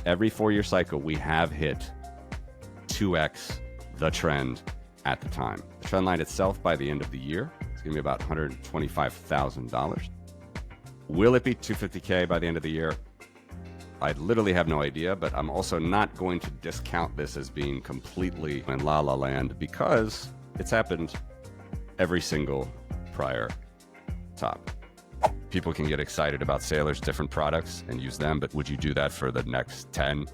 every 4-year cycle, we have hit 2x the trend at the time. The trend line itself by the end of the year, it's going to be about $125,000. Will it be 250K by the end of the year? I literally have no idea, but I'm also not going to discount this as being completely in la la land because it's happened every single prior top. People can get excited about Sailor's different products and use them, but would you do that for the next 10?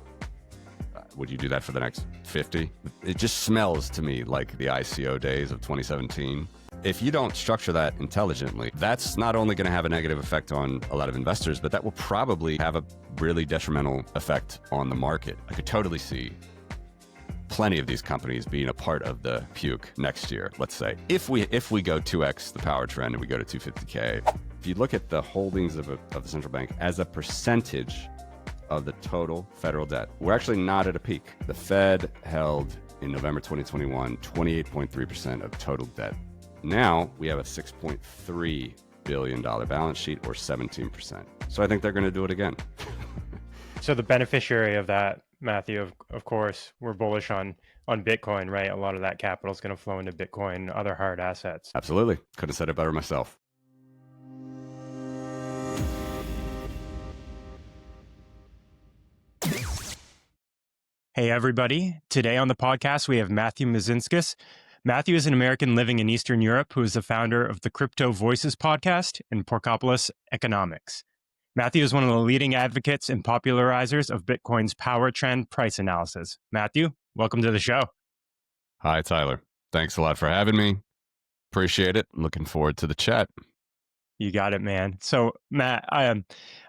Would you do that for the next 50? It just smells to me like the ICO days of 2017. If you don't structure that intelligently, that's not only going to have a negative effect on a lot of investors, but that will probably have a really detrimental effect on the market. I could totally see plenty of these companies being a part of the puke next year, let's say. If we go 2x the power trend and we go to 250K, if you look at the holdings of the central bank as a percentage of the total federal debt, we're actually not at a peak. The Fed held in November 2021, 28.3% of total debt. Now we have a $6.3 billion balance sheet, or 17%. So I think they're going to do it again. So the beneficiary of that, Matthew, of course, we're bullish on Bitcoin, right? A lot of that capital is going to flow into Bitcoin and other hard assets. Absolutely. Couldn't have said it better myself. Hey, everybody. Today on the podcast, we have Matthew Mezinskis. Matthew is an American living in Eastern Europe who is the founder of the Crypto Voices podcast and Porkopolis Economics. Matthew is one of the leading advocates and popularizers of Bitcoin's power trend price analysis. Matthew, welcome to the show. Hi, Tyler. Thanks a lot for having me. Appreciate it. Looking forward to the chat. You got it, man. So, Matt, I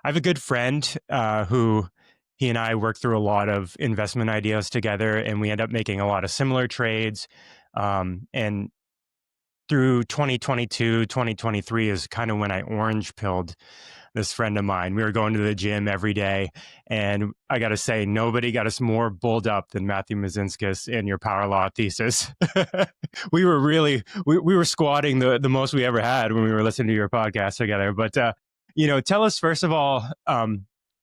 have a good friend who he and I work through a lot of investment ideas together, and we end up making a lot of similar trades. And through 2022, 2023 is kind of when I orange pilled this friend of mine. We were going to the gym every day, and I got to say, nobody got us more bulled up than Matthew Mezinskis in your power law thesis. We were really, we were squatting the most we ever had when we were listening to your podcast together. But, tell us, first of all,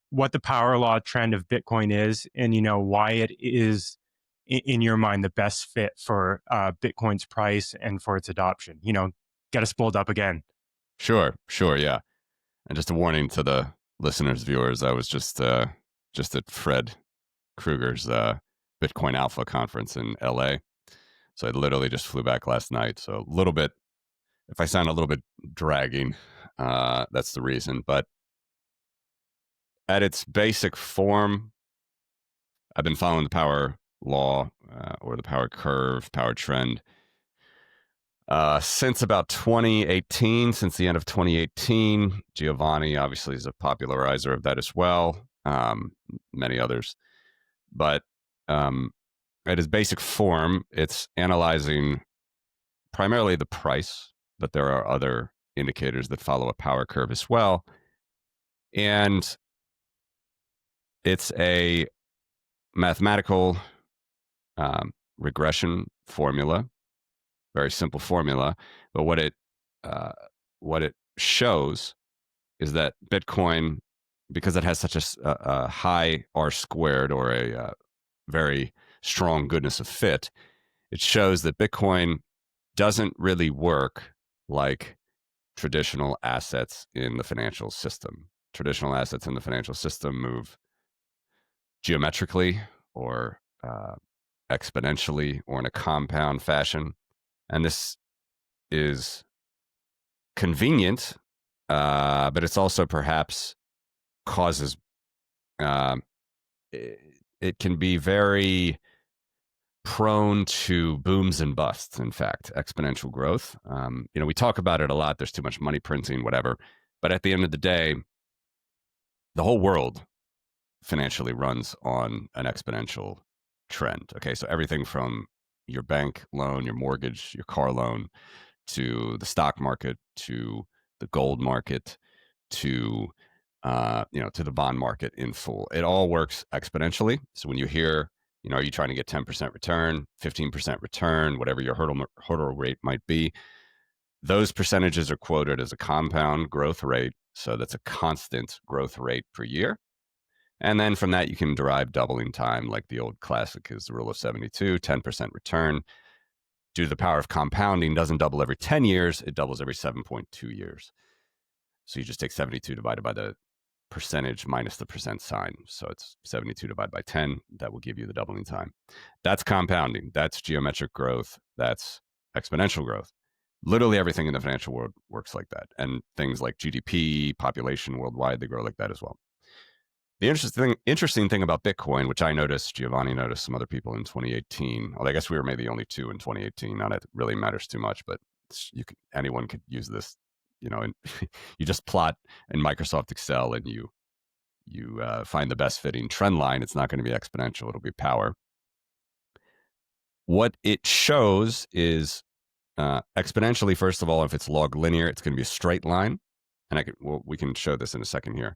what the power law trend of Bitcoin is, and, why it is, in your mind, the best fit for Bitcoin's price and for its adoption. Get us pulled up again. Sure, yeah. And just a warning to the listeners, viewers, I was just at Fred Krueger's Bitcoin Alpha conference in LA. So I literally just flew back last night. So a little bit, if I sound a little bit dragging, that's the reason. But at its basic form, I've been following the power law or the power curve, power trend, since about 2018, since the end of 2018. Giovanni obviously is a popularizer of that as well, many others. But at its basic form, it's analyzing primarily the price, but there are other indicators that follow a power curve as well. And it's a mathematical regression formula, very simple formula. But what it shows is that Bitcoin, because it has such a high R squared, or a very strong goodness of fit, it shows that Bitcoin doesn't really work like traditional assets in the financial system. Traditional assets in the financial system move geometrically or exponentially or in a compound fashion. And this is convenient, but it's also perhaps causes, it can be very prone to booms and busts, in fact, exponential growth. We talk about it a lot. There's too much money printing, whatever. But at the end of the day, the whole world financially runs on an exponential trend. Okay, so everything from your bank loan, your mortgage, your car loan, to the stock market, to the gold market, to to the bond market in full. It all works exponentially. So when you hear, are you trying to get 10% return, 15% return, whatever your hurdle rate might be, those percentages are quoted as a compound growth rate. So that's a constant growth rate per year. And then from that, you can derive doubling time, like the old classic is the rule of 72, 10% return. Due to the power of compounding, doesn't double every 10 years, it doubles every 7.2 years. So you just take 72 divided by the percentage minus the percent sign. So it's 72 divided by 10. That will give you the doubling time. That's compounding. That's geometric growth. That's exponential growth. Literally everything in the financial world works like that. And things like GDP, population worldwide, they grow like that as well. The interesting thing about Bitcoin, which I noticed, Giovanni noticed, some other people in 2018. Well, I guess we were maybe the only two in 2018. Not that it really matters too much, but anyone could use this. And you just plot in Microsoft Excel and you find the best fitting trend line. It's not going to be exponential; it'll be power. What it shows is exponentially. First of all, if it's log linear, it's going to be a straight line, and we can show this in a second here.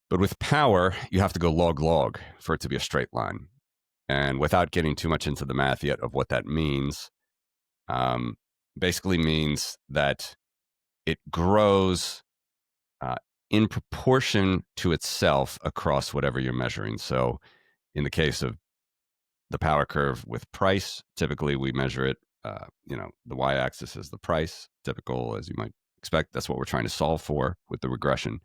But with power, you have to go log for it to be a straight line. And without getting too much into the math yet of what that means, basically means that it grows in proportion to itself across whatever you're measuring. So in the case of the power curve with price, typically we measure it, the y-axis is the price, typical as you might expect. That's what we're trying to solve for with the regression.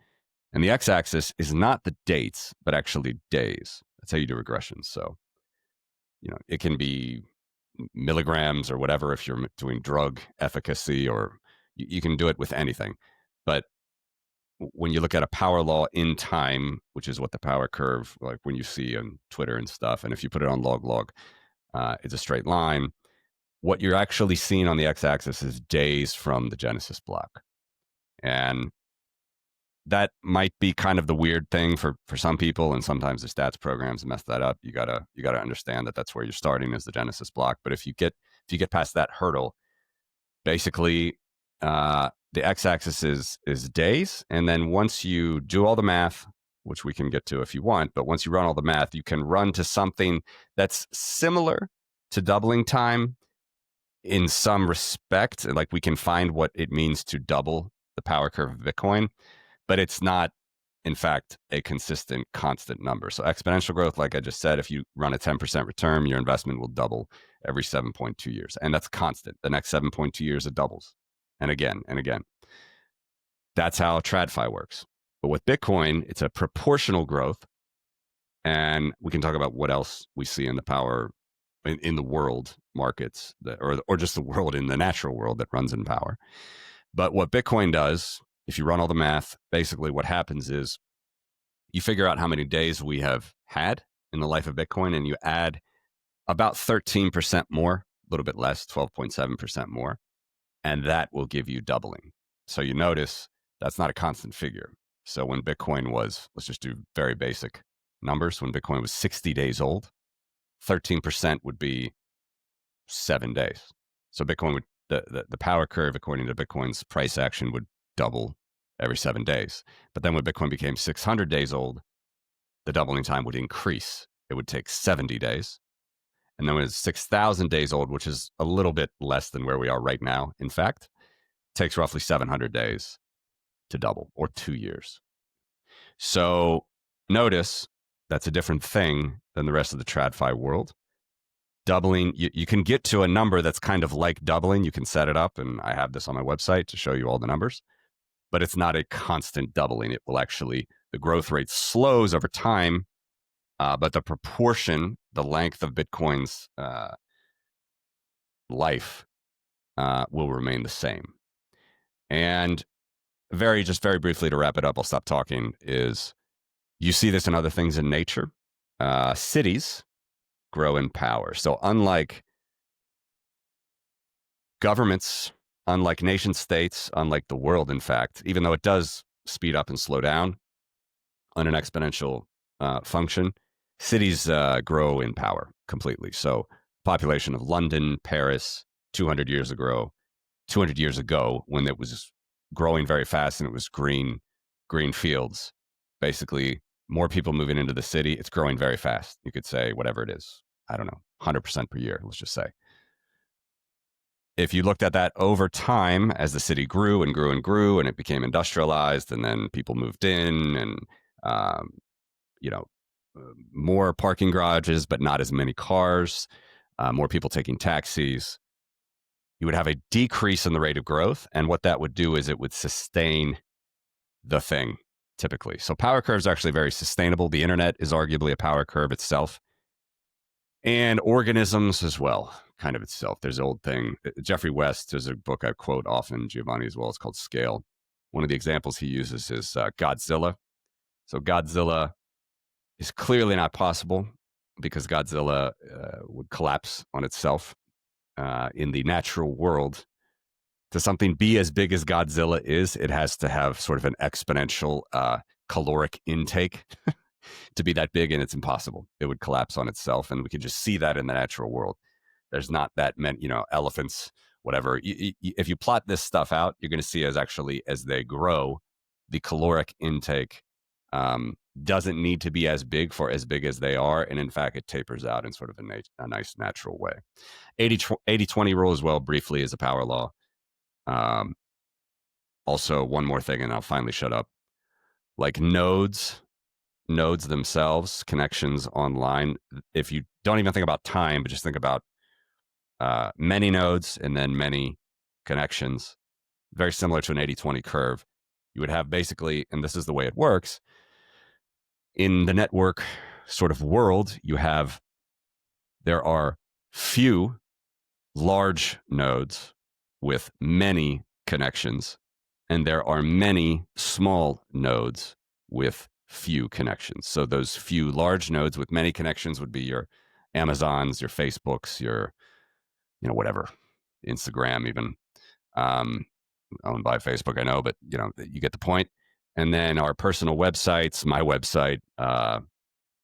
And the x-axis is not the dates, but actually days. That's how you do regressions. So, it can be milligrams or whatever if you're doing drug efficacy, or you can do it with anything. But when you look at a power law in time, which is what the power curve, like when you see on Twitter and stuff, and if you put it on log, it's a straight line. What you're actually seeing on the x-axis is days from the Genesis block. And that might be kind of the weird thing for some people, and sometimes the stats programs mess that up. You gotta understand that that's where you're starting is the Genesis block. But if you get past that hurdle, basically the x-axis is days, and then once you do all the math, which we can get to if you want, but once you run all the math, you can run to something that's similar to doubling time in some respect. Like we can find what it means to double the power curve of Bitcoin. But it's not, in fact, a consistent, constant number. So exponential growth, like I just said, if you run a 10% return, your investment will double every 7.2 years. And that's constant. The next 7.2 years, it doubles. And again, and again. That's how TradFi works. But with Bitcoin, it's a proportional growth. And we can talk about what else we see in the power, in the world markets, or just the world in the natural world that runs in power. But what Bitcoin does, if you run all the math, basically what happens is you figure out how many days we have had in the life of Bitcoin, and you add about 13% more, a little bit less, 12.7% more, and that will give you doubling. So you notice that's not a constant figure. So when Bitcoin was, let's just do very basic numbers, when Bitcoin was 60 days old, 13% would be 7 days. So Bitcoin would, the power curve, according to Bitcoin's price action, would double every 7 days. But then when Bitcoin became 600 days old, the doubling time would increase. It would take 70 days. And then when it's 6,000 days old, which is a little bit less than where we are right now, in fact, it takes roughly 700 days to double, or 2 years. So notice that's a different thing than the rest of the TradFi world. Doubling, you can get to a number that's kind of like doubling. You can set it up, and I have this on my website to show you all the numbers. But it's not a constant doubling. It will actually, the growth rate slows over time, but the proportion, the length of Bitcoin's life will remain the same. And just very briefly to wrap it up, I'll stop talking, is you see this in other things in nature. Cities grow in power. So unlike governments, unlike nation states, unlike the world, in fact, even though it does speed up and slow down on an exponential function, cities grow in power completely. So population of London, Paris, 200 years ago, when it was growing very fast and it was green fields, basically more people moving into the city, it's growing very fast. You could say whatever it is, I don't know, 100% per year, let's just say. If you looked at that over time, as the city grew and grew and grew, and it became industrialized, and then people moved in, and more parking garages, but not as many cars, more people taking taxis. You would have a decrease in the rate of growth. And what that would do is it would sustain the thing typically. So power curves are actually very sustainable. The internet is arguably a power curve itself, and organisms as well, kind of itself. There's an old thing. Jeffrey West, there's a book I quote often, Giovanni as well. It's called Scale. One of the examples he uses is Godzilla. So Godzilla is clearly not possible because Godzilla would collapse on itself in the natural world. To something be as big as Godzilla is, it has to have sort of an exponential caloric intake to be that big, and it's impossible. It would collapse on itself, and we can just see that in the natural world. There's not that many, elephants, whatever. If you plot this stuff out, you're going to see as they grow, the caloric intake doesn't need to be as big for as big as they are, and in fact, it tapers out in sort of a nice natural way. 80-20 rule as well, briefly, is a power law. Also, one more thing, and I'll finally shut up. Like nodes themselves, connections online. If you don't even think about time, but just think about many nodes and then many connections, very similar to an 80-20 curve. You would have basically, and this is the way it works, in the network sort of world, there are few large nodes with many connections, and there are many small nodes with few connections. So those few large nodes with many connections would be your Amazons, your Facebooks, your, whatever, Instagram even, owned by Facebook, I know, but you get the point. And then our personal websites, my website,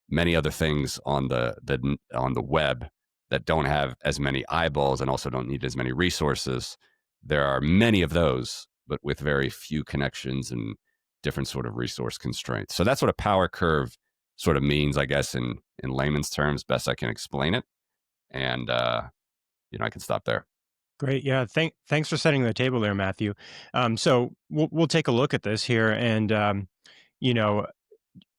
many other things on the web that don't have as many eyeballs and also don't need as many resources. There are many of those, but with very few connections and different sort of resource constraints. So that's what a power curve sort of means, I guess, in layman's terms, best I can explain it. And I can stop there. Great. Yeah. Thanks for setting the table there, Matthew. So we'll take a look at this here, and you know,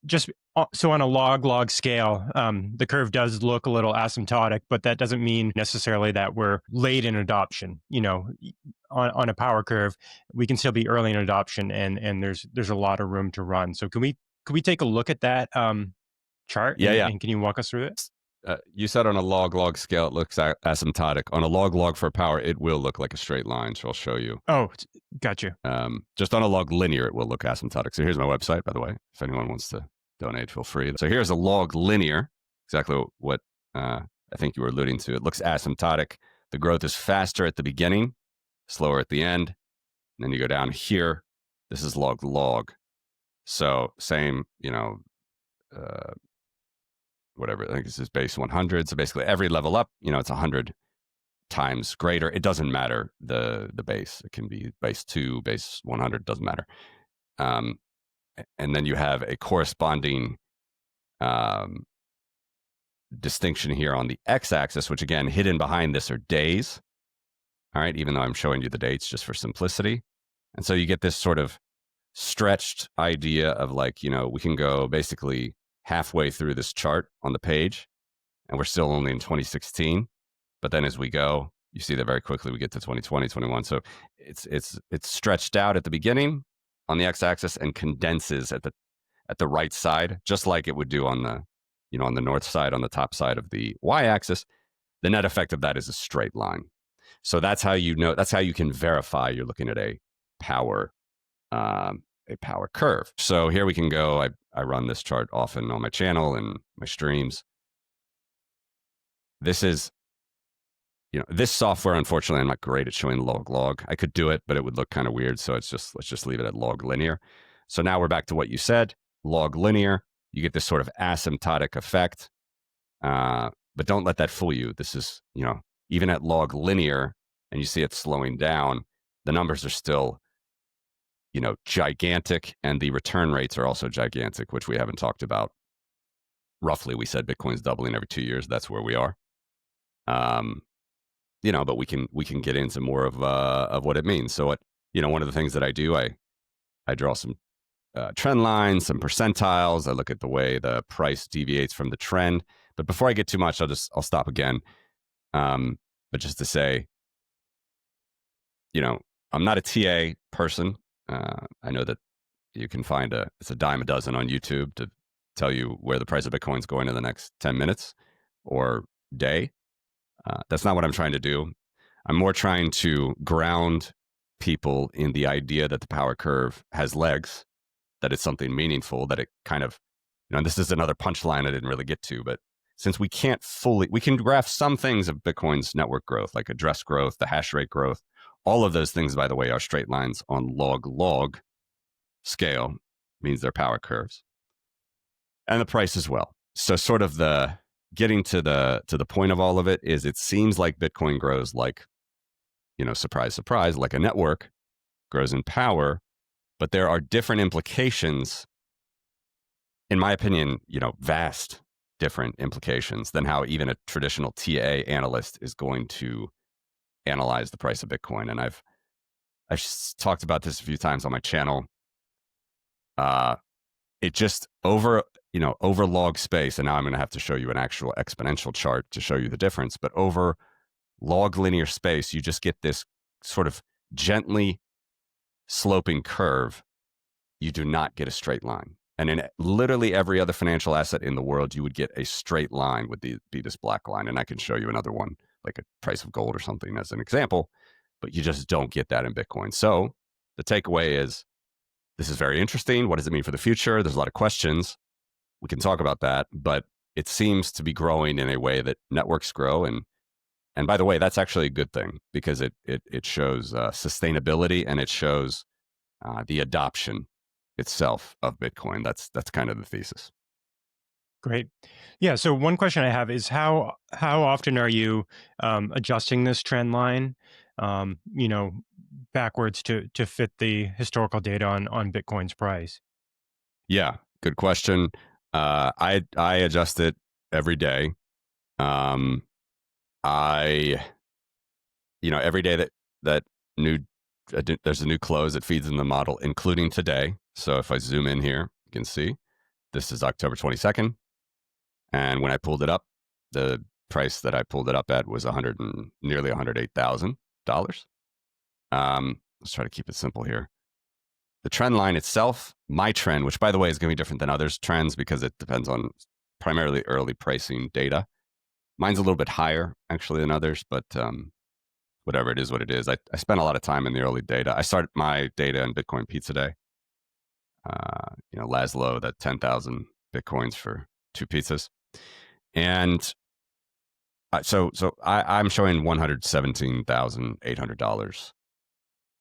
just so on a log scale, the curve does look a little asymptotic, but that doesn't mean necessarily that we're late in adoption. On a power curve, we can still be early in adoption, and there's a lot of room to run. So can we take a look at that chart? Yeah. And can you walk us through it? You said on a log scale, it looks asymptotic. On a log for power, it will look like a straight line. So I'll show you. Oh, got you. Just on a log linear, it will look asymptotic. So here's my website, by the way. If anyone wants to donate, feel free. So here's a log linear, exactly what I think you were alluding to. It looks asymptotic. The growth is faster at the beginning, slower at the end. And then you go down here. This is log. So same, whatever, I think this is base 100. So basically every level up, it's 100 times greater. It doesn't matter the base. It can be base 2, base 100, doesn't matter. And then you have a corresponding distinction here on the x-axis, which again, hidden behind this are days. All right, even though I'm showing you the dates just for simplicity. And so you get this sort of stretched idea of like, we can go basically halfway through this chart on the page, and we're still only in 2016. But then as we go, you see that very quickly we get to 2020, 21. So it's stretched out at the beginning on the x-axis and condenses at the right side, just like it would do on the on the north side, on the top side of the y-axis. The net effect of that is a straight line. So that's how that's how you can verify you're looking at a power curve. So here we can go. I run this chart often on my channel and my streams. This is, this software, unfortunately, I'm not great at showing log. I could do it, but it would look kind of weird. So let's just leave it at log linear. So now we're back to what you said, log linear. You get this sort of asymptotic effect, but don't let that fool you. This is, even at log linear, and you see it slowing down, the numbers are still, gigantic, and the return rates are also gigantic, which we haven't talked about. Roughly, we said Bitcoin's doubling every 2 years. That's where we are. But we can get into more of what it means. So one of the things that I do, I draw some trend lines, some percentiles. I look at the way the price deviates from the trend. But before I get too much, I'll stop again. But just to say, I'm not a TA person. I know that you can find it's a dime a dozen on YouTube to tell you where the price of Bitcoin is going in the next 10 minutes or day. That's not what I'm trying to do. I'm more trying to ground people in the idea that the power curve has legs, that it's something meaningful, that it kind of, and this is another punchline I didn't really get to, but since we can graph some things of Bitcoin's network growth, like address growth, the hash rate growth. All of those things, by the way, are straight lines on log scale, means they're power curves. And the price as well. So sort of the getting to the point of all of it is it seems like Bitcoin grows like, surprise, surprise, like a network grows in power, but there are different implications, in my opinion, vast different implications than how even a traditional TA analyst is going to analyze the price of Bitcoin. And I've talked about this a few times on my channel. It just over log space, and now I'm going to have to show you an actual exponential chart to show you the difference, but over log linear space, you just get this sort of gently sloping curve. You do not get a straight line. And in literally every other financial asset in the world, you would get a straight line would be this black line. And I can show you another one, like a price of gold or something as an example, but you just don't get that in Bitcoin. So the takeaway is, this is very interesting. What does it mean for the future? There's a lot of questions. We can talk about that, but it seems to be growing in a way that networks grow. And by the way, that's actually a good thing because it shows sustainability, and it shows the adoption itself of Bitcoin. That's kind of the thesis. Great. Yeah. So one question I have is how often are you adjusting this trend line, backwards to fit the historical data on Bitcoin's price? Yeah, good question. I adjust it every day. Every day that there's a new close, it feeds in the model, including today. So if I zoom in here, you can see this is October 22nd. And when I pulled it up, the price that I pulled it up at was nearly $108,000. Let's try to keep it simple here. The trend line itself, my trend, which by the way is going to be different than others' trends because it depends on primarily early pricing data. Mine's a little bit higher actually than others, but whatever, it is what it is. I spent a lot of time in the early data. I started my data in Bitcoin Pizza Day. Laszlo, that 10,000 Bitcoins for 2 pizzas. And so I'm showing $117,800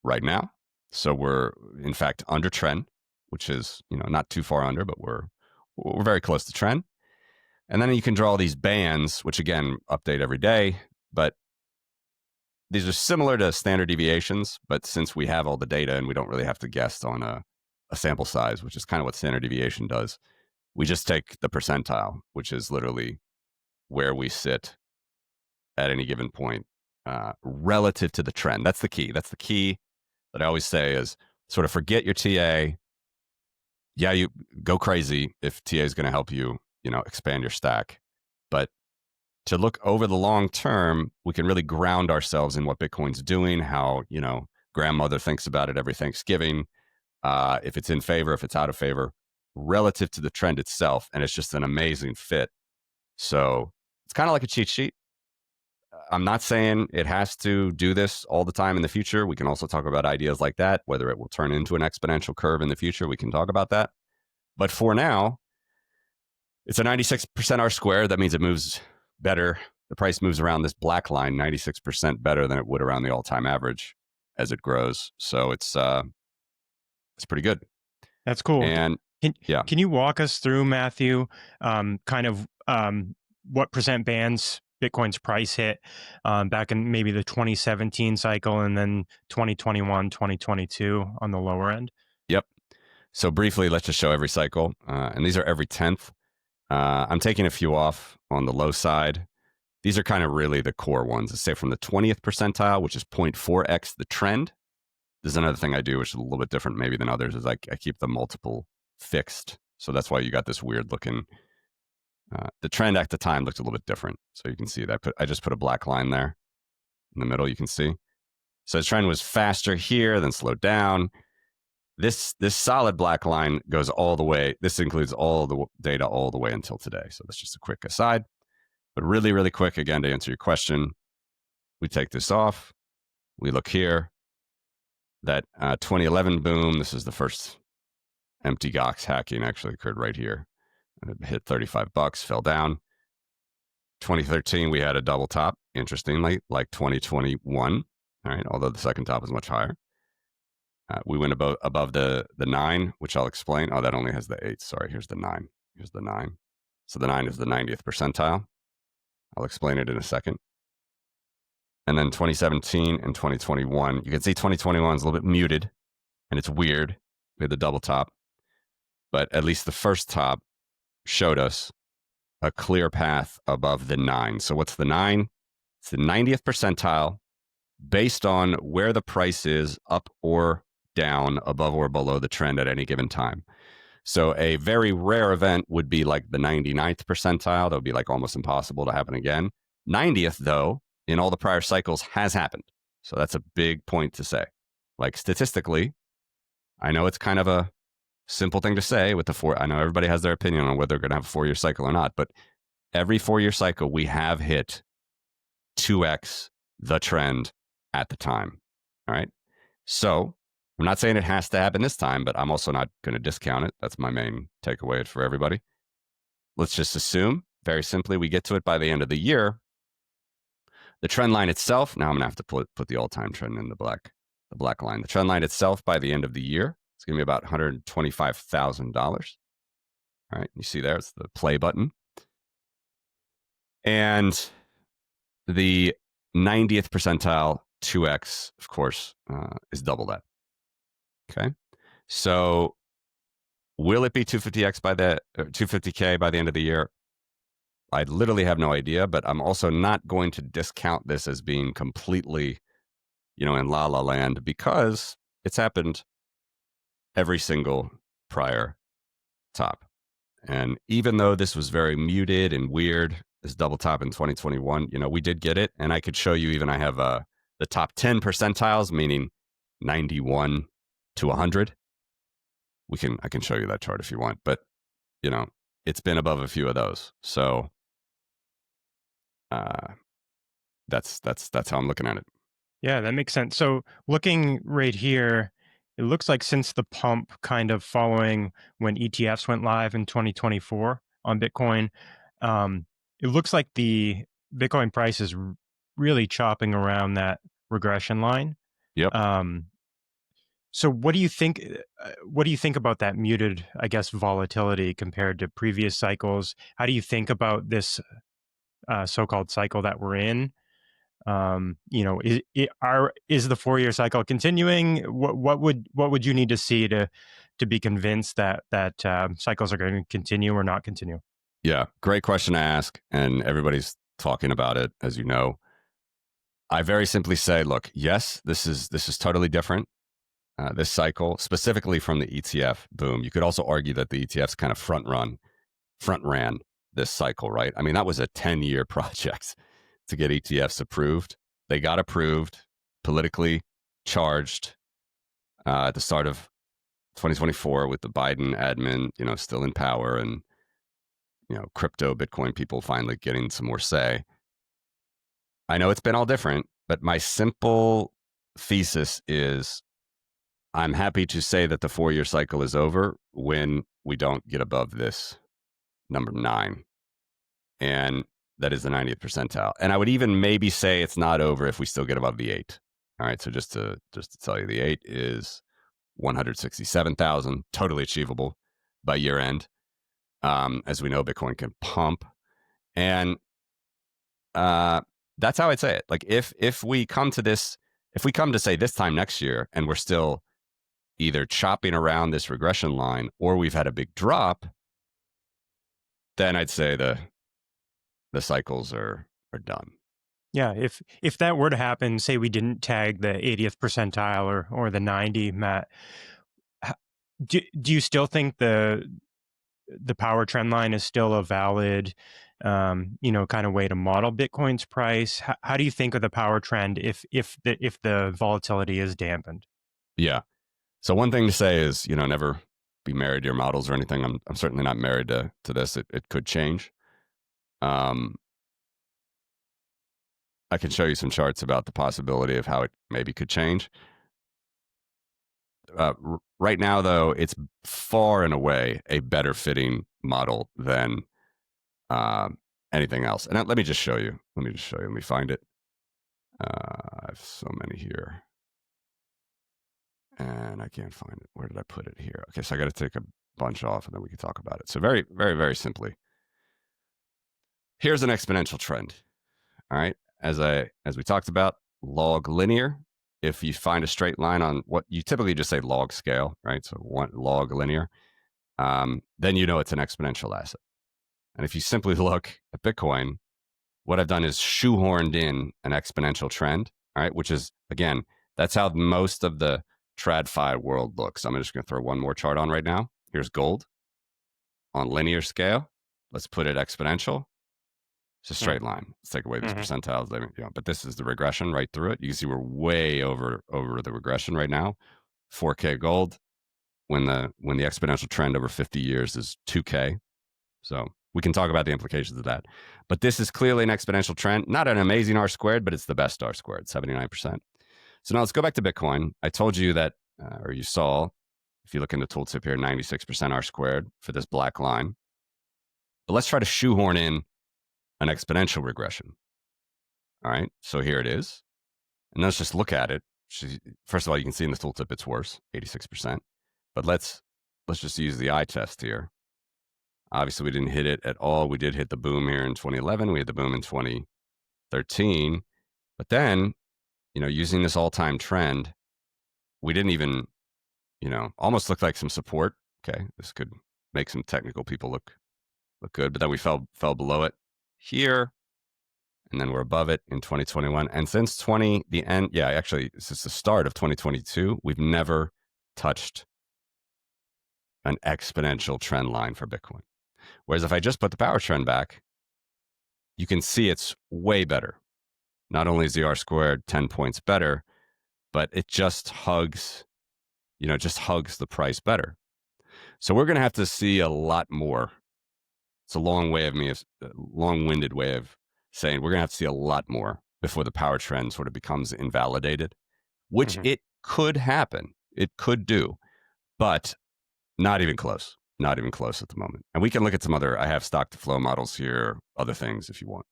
right now. So we're in fact under trend, which is not too far under, but we're very close to trend. And then you can draw these bands, which again update every day, but these are similar to standard deviations. But since we have all the data and we don't really have to guess on a sample size, which is kind of what standard deviation does, we just take the percentile, which is literally where we sit at any given point relative to the trend. That's the key. That's the key that I always say is sort of forget your TA. Yeah, you go crazy if TA is going to help you, expand your stack. But to look over the long term, we can really ground ourselves in what Bitcoin's doing, how, grandmother thinks about it every Thanksgiving, if it's in favor, if it's out of favor, relative to the trend itself. And it's just an amazing fit. So it's kind of like a cheat sheet. I'm not saying it has to do this all the time in the future. We can also talk about ideas like that, whether it will turn into an exponential curve in the future. We can talk about that. But for now, it's a 96% R squared. That means it moves better. The price moves around this black line 96% better than it would around the all-time average as it grows. So it's pretty good. That's cool. And can you walk us through, Matthew, what percent bands Bitcoin's price hit back in maybe the 2017 cycle and then 2021, 2022 on the lower end? Yep. So briefly, let's just show every cycle. And these are every 10th. I'm taking a few off on the low side. These are kind of really the core ones. Let's say from the 20th percentile, which is 0.4x the trend. There's another thing I do, which is a little bit different maybe than others, is I keep the multiple fixed. So that's why you got this weird looking, the trend at the time looked a little bit different. So you can see that I just put a black line there in the middle, you can see. So the trend was faster here, then slowed down. This solid black line goes all the way. This includes all the data all the way until today. So that's just a quick aside. But really, really quick, again, to answer your question, we take this off. We look here. That 2011 boom, this is the first empty Gox hacking actually occurred right here. It hit $35, fell down. 2013, we had a double top, interestingly, like 2021. All right, although the second top is much higher. We went above the 9, which I'll explain. Oh, that only has the 8. Sorry, here's the 9. Here's the 9. So the 9 is the 90th percentile. I'll explain it in a second. And then 2017 and 2021, you can see 2021 is a little bit muted, and it's weird. We had the double top. But at least the first top showed us a clear path above the 9. So what's the 9? It's the 90th percentile based on where the price is up or down, above or below the trend at any given time. So a very rare event would be like the 99th percentile. That would be like almost impossible to happen again. 90th, though, in all the prior cycles has happened. So that's a big point to say. Like statistically, I know it's kind of a simple thing to say with the 4. I know everybody has their opinion on whether they're going to have a 4-year cycle or not, but every 4-year cycle, we have hit 2x the trend at the time. All right. So I'm not saying it has to happen this time, but I'm also not going to discount it. That's my main takeaway for everybody. Let's just assume, very simply, we get to it by the end of the year. The trend line itself, now I'm going to have to put the all-time trend in the black line. The trend line itself by the end of the year, it's going to be about $125,000. All right, you see there, it's the play button. And the 90th percentile 2x, of course, is double that. Okay, so will it be 250x by the 250k by the end of the year? I literally have no idea, but I'm also not going to discount this as being completely, in la la land, because it's happened every single prior top. And even though this was very muted and weird, this double top in 2021, we did get it. And I could show you, even I have the top 10 percentiles, meaning 91 to 100. I can show you that chart if you want, but it's been above a few of those. So that's how I'm looking at it. Yeah, that makes sense. So looking right here, it looks like since the pump kind of following when ETFs went live in 2024 on Bitcoin, it looks like the Bitcoin price is really chopping around that regression line. Yep. So what do you think? What do you think about that muted, I guess, volatility compared to previous cycles? How do you think about this so-called cycle that we're in? Is the 4-year cycle continuing? What would you need to see to be convinced that cycles are going to continue or not continue? Yeah, great question to ask, and everybody's talking about it, as you know. I very simply say, look, yes, this is totally different. This cycle, specifically from the ETF boom. You could also argue that the ETFs kind of front ran this cycle, right? I mean, that was a 10-year project to get ETFs approved. They got approved, politically charged at the start of 2024 with the Biden admin, still in power, and crypto, Bitcoin people finally getting some more say. I know it's been all different, but my simple thesis is I'm happy to say that the 4-year cycle is over when we don't get above this number 9. And that is the 90th percentile. And I would even maybe say it's not over if we still get above the 8. All right. So just to tell you, the 8 is 167,000, totally achievable by year end. As we know, Bitcoin can pump. And that's how I'd say it. Like if we come to say this time next year and we're still either chopping around this regression line or we've had a big drop, then I'd say the cycles are done. Yeah, if that were to happen, say we didn't tag the 80th percentile or the 90, Matt, h- do you still think the power trend line is still a valid, kind of way to model Bitcoin's price? How do you think of the power trend if the volatility is dampened? Yeah. So one thing to say is, never be married to your models or anything. I'm certainly not married to this. It could change. Um, I can show you some charts about the possibility of how it maybe could change. Right now, though, it's far and away a better fitting model than um, anything else. And let me just show you. Let me find it. I have so many here, and I can't find it. Where did I put it here? Okay, so I got to take a bunch off, and then we can talk about it. So very, very, very simply, here's an exponential trend. All right, as we talked about, log linear. If you find a straight line on what you typically just say log scale, right? So one log linear, then you know it's an exponential asset. And if you simply look at Bitcoin, what I've done is shoehorned in an exponential trend, all right, which is, again, that's how most of the TradFi world looks. I'm just going to throw one more chart on right now. Here's gold on linear scale. Let's put it exponential. It's a straight line. Let's take away these Mm-hmm. percentiles. But this is the regression right through it. You can see we're way over the regression right now. 4K gold when the exponential trend over 50 years is 2K. So we can talk about the implications of that. But this is clearly an exponential trend. Not an amazing R squared, but it's the best R squared, 79%. So now let's go back to Bitcoin. I told you that, or you saw, if you look in the tooltip here, 96% R squared for this black line. But let's try to shoehorn in an exponential regression. All right, so here it is. And let's just look at it. First of all, you can see in the tooltip it's worse, 86%. But let's just use the eye test here. Obviously, we didn't hit it at all. We did hit the boom here in 2011. We hit the boom in 2013. But then, using this all-time trend, we didn't even, almost looked like some support. Okay, this could make some technical people look good. But then we fell below it here, and then we're above it in 2021. And since since the start of 2022, we've never touched an exponential trend line for Bitcoin. Whereas if I just put the power trend back, you can see it's way better. Not only is the R squared 10 points better, but it just hugs the price better. So we're going to have to see a lot more. It's a long-winded way of saying we're going to have to see a lot more before the power trend sort of becomes invalidated, which Mm-hmm. it could happen. It could do, but not even close. Not even close at the moment. And we can look at some other, I have stock to flow models here, other things if you want.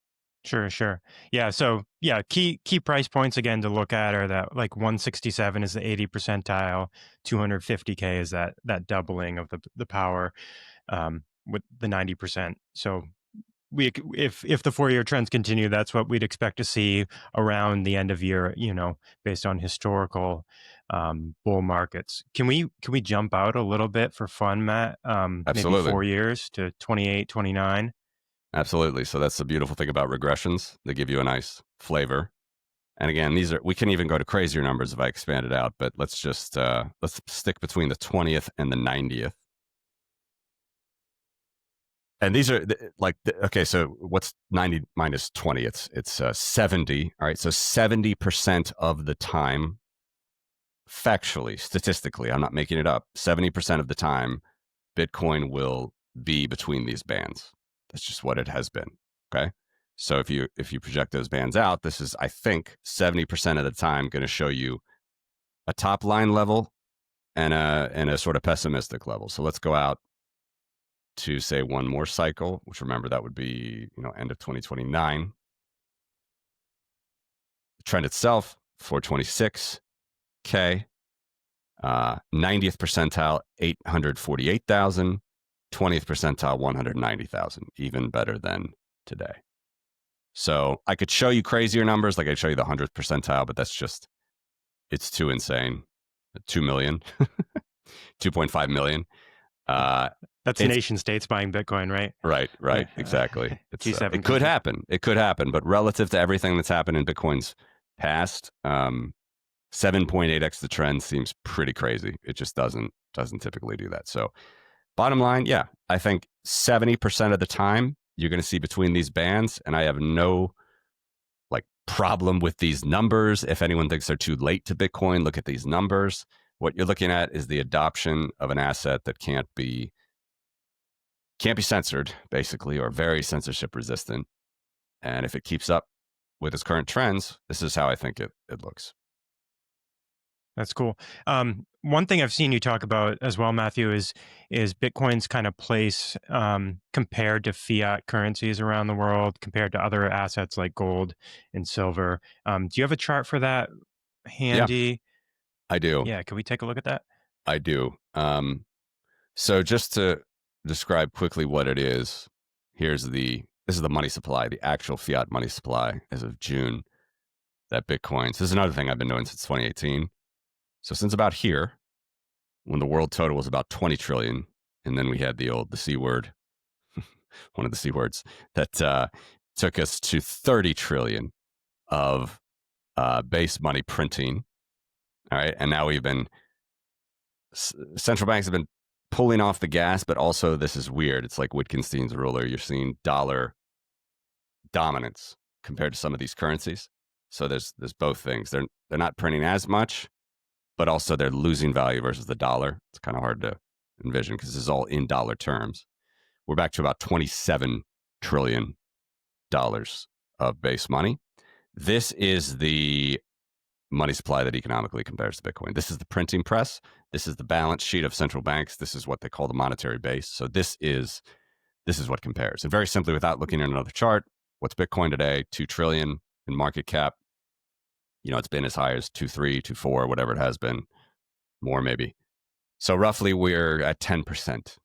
Sure. Yeah. So yeah, key price points again to look at are that like 167 is the 80 percentile, 250K is that doubling of the power, with the 90%. So if the 4-year trends continue, that's what we'd expect to see around the end of year, based on historical bull markets. Can we jump out a little bit for fun, Matt? Maybe Absolutely. 4 years to 28, 29. Absolutely. So that's the beautiful thing about regressions. They give you a nice flavor. And again, we can even go to crazier numbers if I expand it out, but let's just let's stick between the 20th and the 90th. And these are okay, so what's 90 minus 20? It's 70. All right, so 70% of the time, factually, statistically, I'm not making it up, 70% of the time, Bitcoin will be between these bands. That's just what it has been. Okay. So if you project those bands out, this is, I think, 70% of the time going to show you a top line level and a sort of pessimistic level. So let's go out to say one more cycle, which remember that would be, end of 2029. The trend itself, 426K, 90th percentile, 848,000, 20th percentile, 190,000, even better than today. So I could show you crazier numbers, like I'd show you the 100th percentile, but it's too insane. 2 million, 2.5 million. That's it's nation states buying Bitcoin, right? right, exactly. It's G7 it could countries. happen. It could happen, but relative to everything that's happened in Bitcoin's past, 7.8x the trend seems pretty crazy. It just doesn't typically do that. So, bottom line, yeah, I think 70% of the time you're going to see between these bands, and I have no like problem with these numbers. If anyone thinks they're too late to Bitcoin, look at these numbers. What you're looking at is the adoption of an asset that can't be censored, basically, or very censorship resistant. And if it keeps up with its current trends, this is how I think it looks. That's cool. One thing I've seen you talk about as well, Matthew, is Bitcoin's kind of place compared to fiat currencies around the world, compared to other assets like gold and silver. Do you have a chart for that Yeah, handy? I do. Yeah, can we take a look at that? I do. So just to describe quickly what it is, this is the money supply, the actual fiat money supply as of June that Bitcoin. So this is another thing I've been doing since 2018. So since about here, when the world total was about 20 trillion, and then we had the C word, one of the C words that took us to 30 trillion of base money printing. All right, and now central banks have been pulling off the gas, but also this is weird. It's like Wittgenstein's ruler. You're seeing dollar dominance compared to some of these currencies. So there's both things. They're not printing as much, but also they're losing value versus the dollar. It's kind of hard to envision because this is all in dollar terms. We're back to about $27 trillion of base money. This is the money supply that economically compares to Bitcoin. This is the printing press. This is the balance sheet of central banks. This is what they call the monetary base. So this is what compares. And very simply, without looking at another chart, what's Bitcoin today? 2 trillion in market cap. It's been as high as 2.3, 2.4, whatever it has been, more maybe. So roughly we're at 10%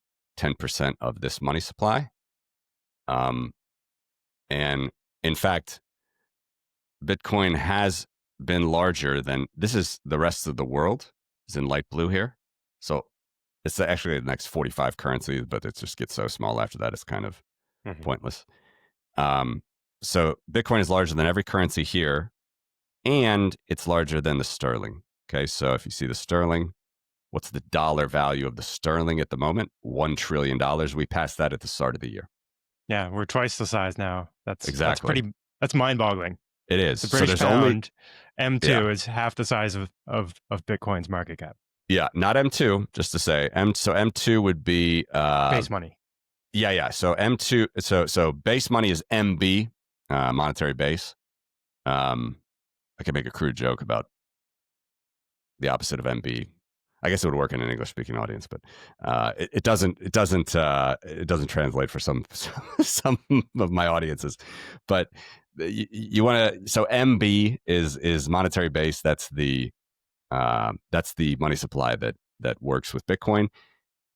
of this money supply. And in fact, Bitcoin has been larger than this is the rest of the world is in light blue here. So it's actually the next 45 currencies, but it just gets so small after that, it's kind of pointless. So Bitcoin is larger than every currency here, and it's larger than the sterling. Okay, so if you see the sterling, what's the dollar value of the sterling at the moment? $1 trillion. We passed that at the start of the year. Yeah, we're twice the size now. Exactly. That's mind-boggling. It is. The So British there's pound, only M2 is half the size of Bitcoin's market cap. Yeah, not M2, just to say. So M2 would be Base money. Yeah. So M2 so base money is MB, monetary base. I could make a crude joke about the opposite of MB. I guess it would work in an English speaking audience, but it doesn't translate for some some of my audiences. But you want to so MB is monetary base. That's the money supply that works with Bitcoin.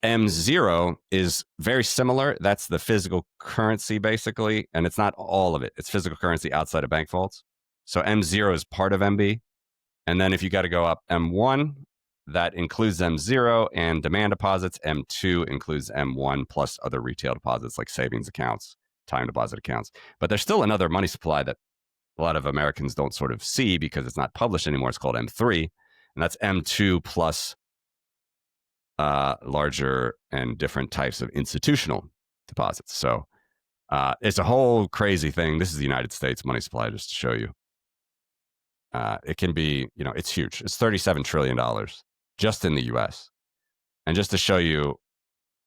M0 is very similar. That's the physical currency, basically, and it's not all of it. It's physical currency outside of bank vaults. So M0 is part of MB. And then if you got to go up M1, that includes M0 and demand deposits. M2 includes M1 plus other retail deposits like savings accounts, time deposit accounts. But there's still another money supply that a lot of Americans don't sort of see because it's not published anymore. It's called M3, and that's M2 plus larger and different types of institutional deposits. So it's a whole crazy thing. This is the United States money supply, just to show you. It can be, it's huge. It's $37 trillion just in the US. And just to show you,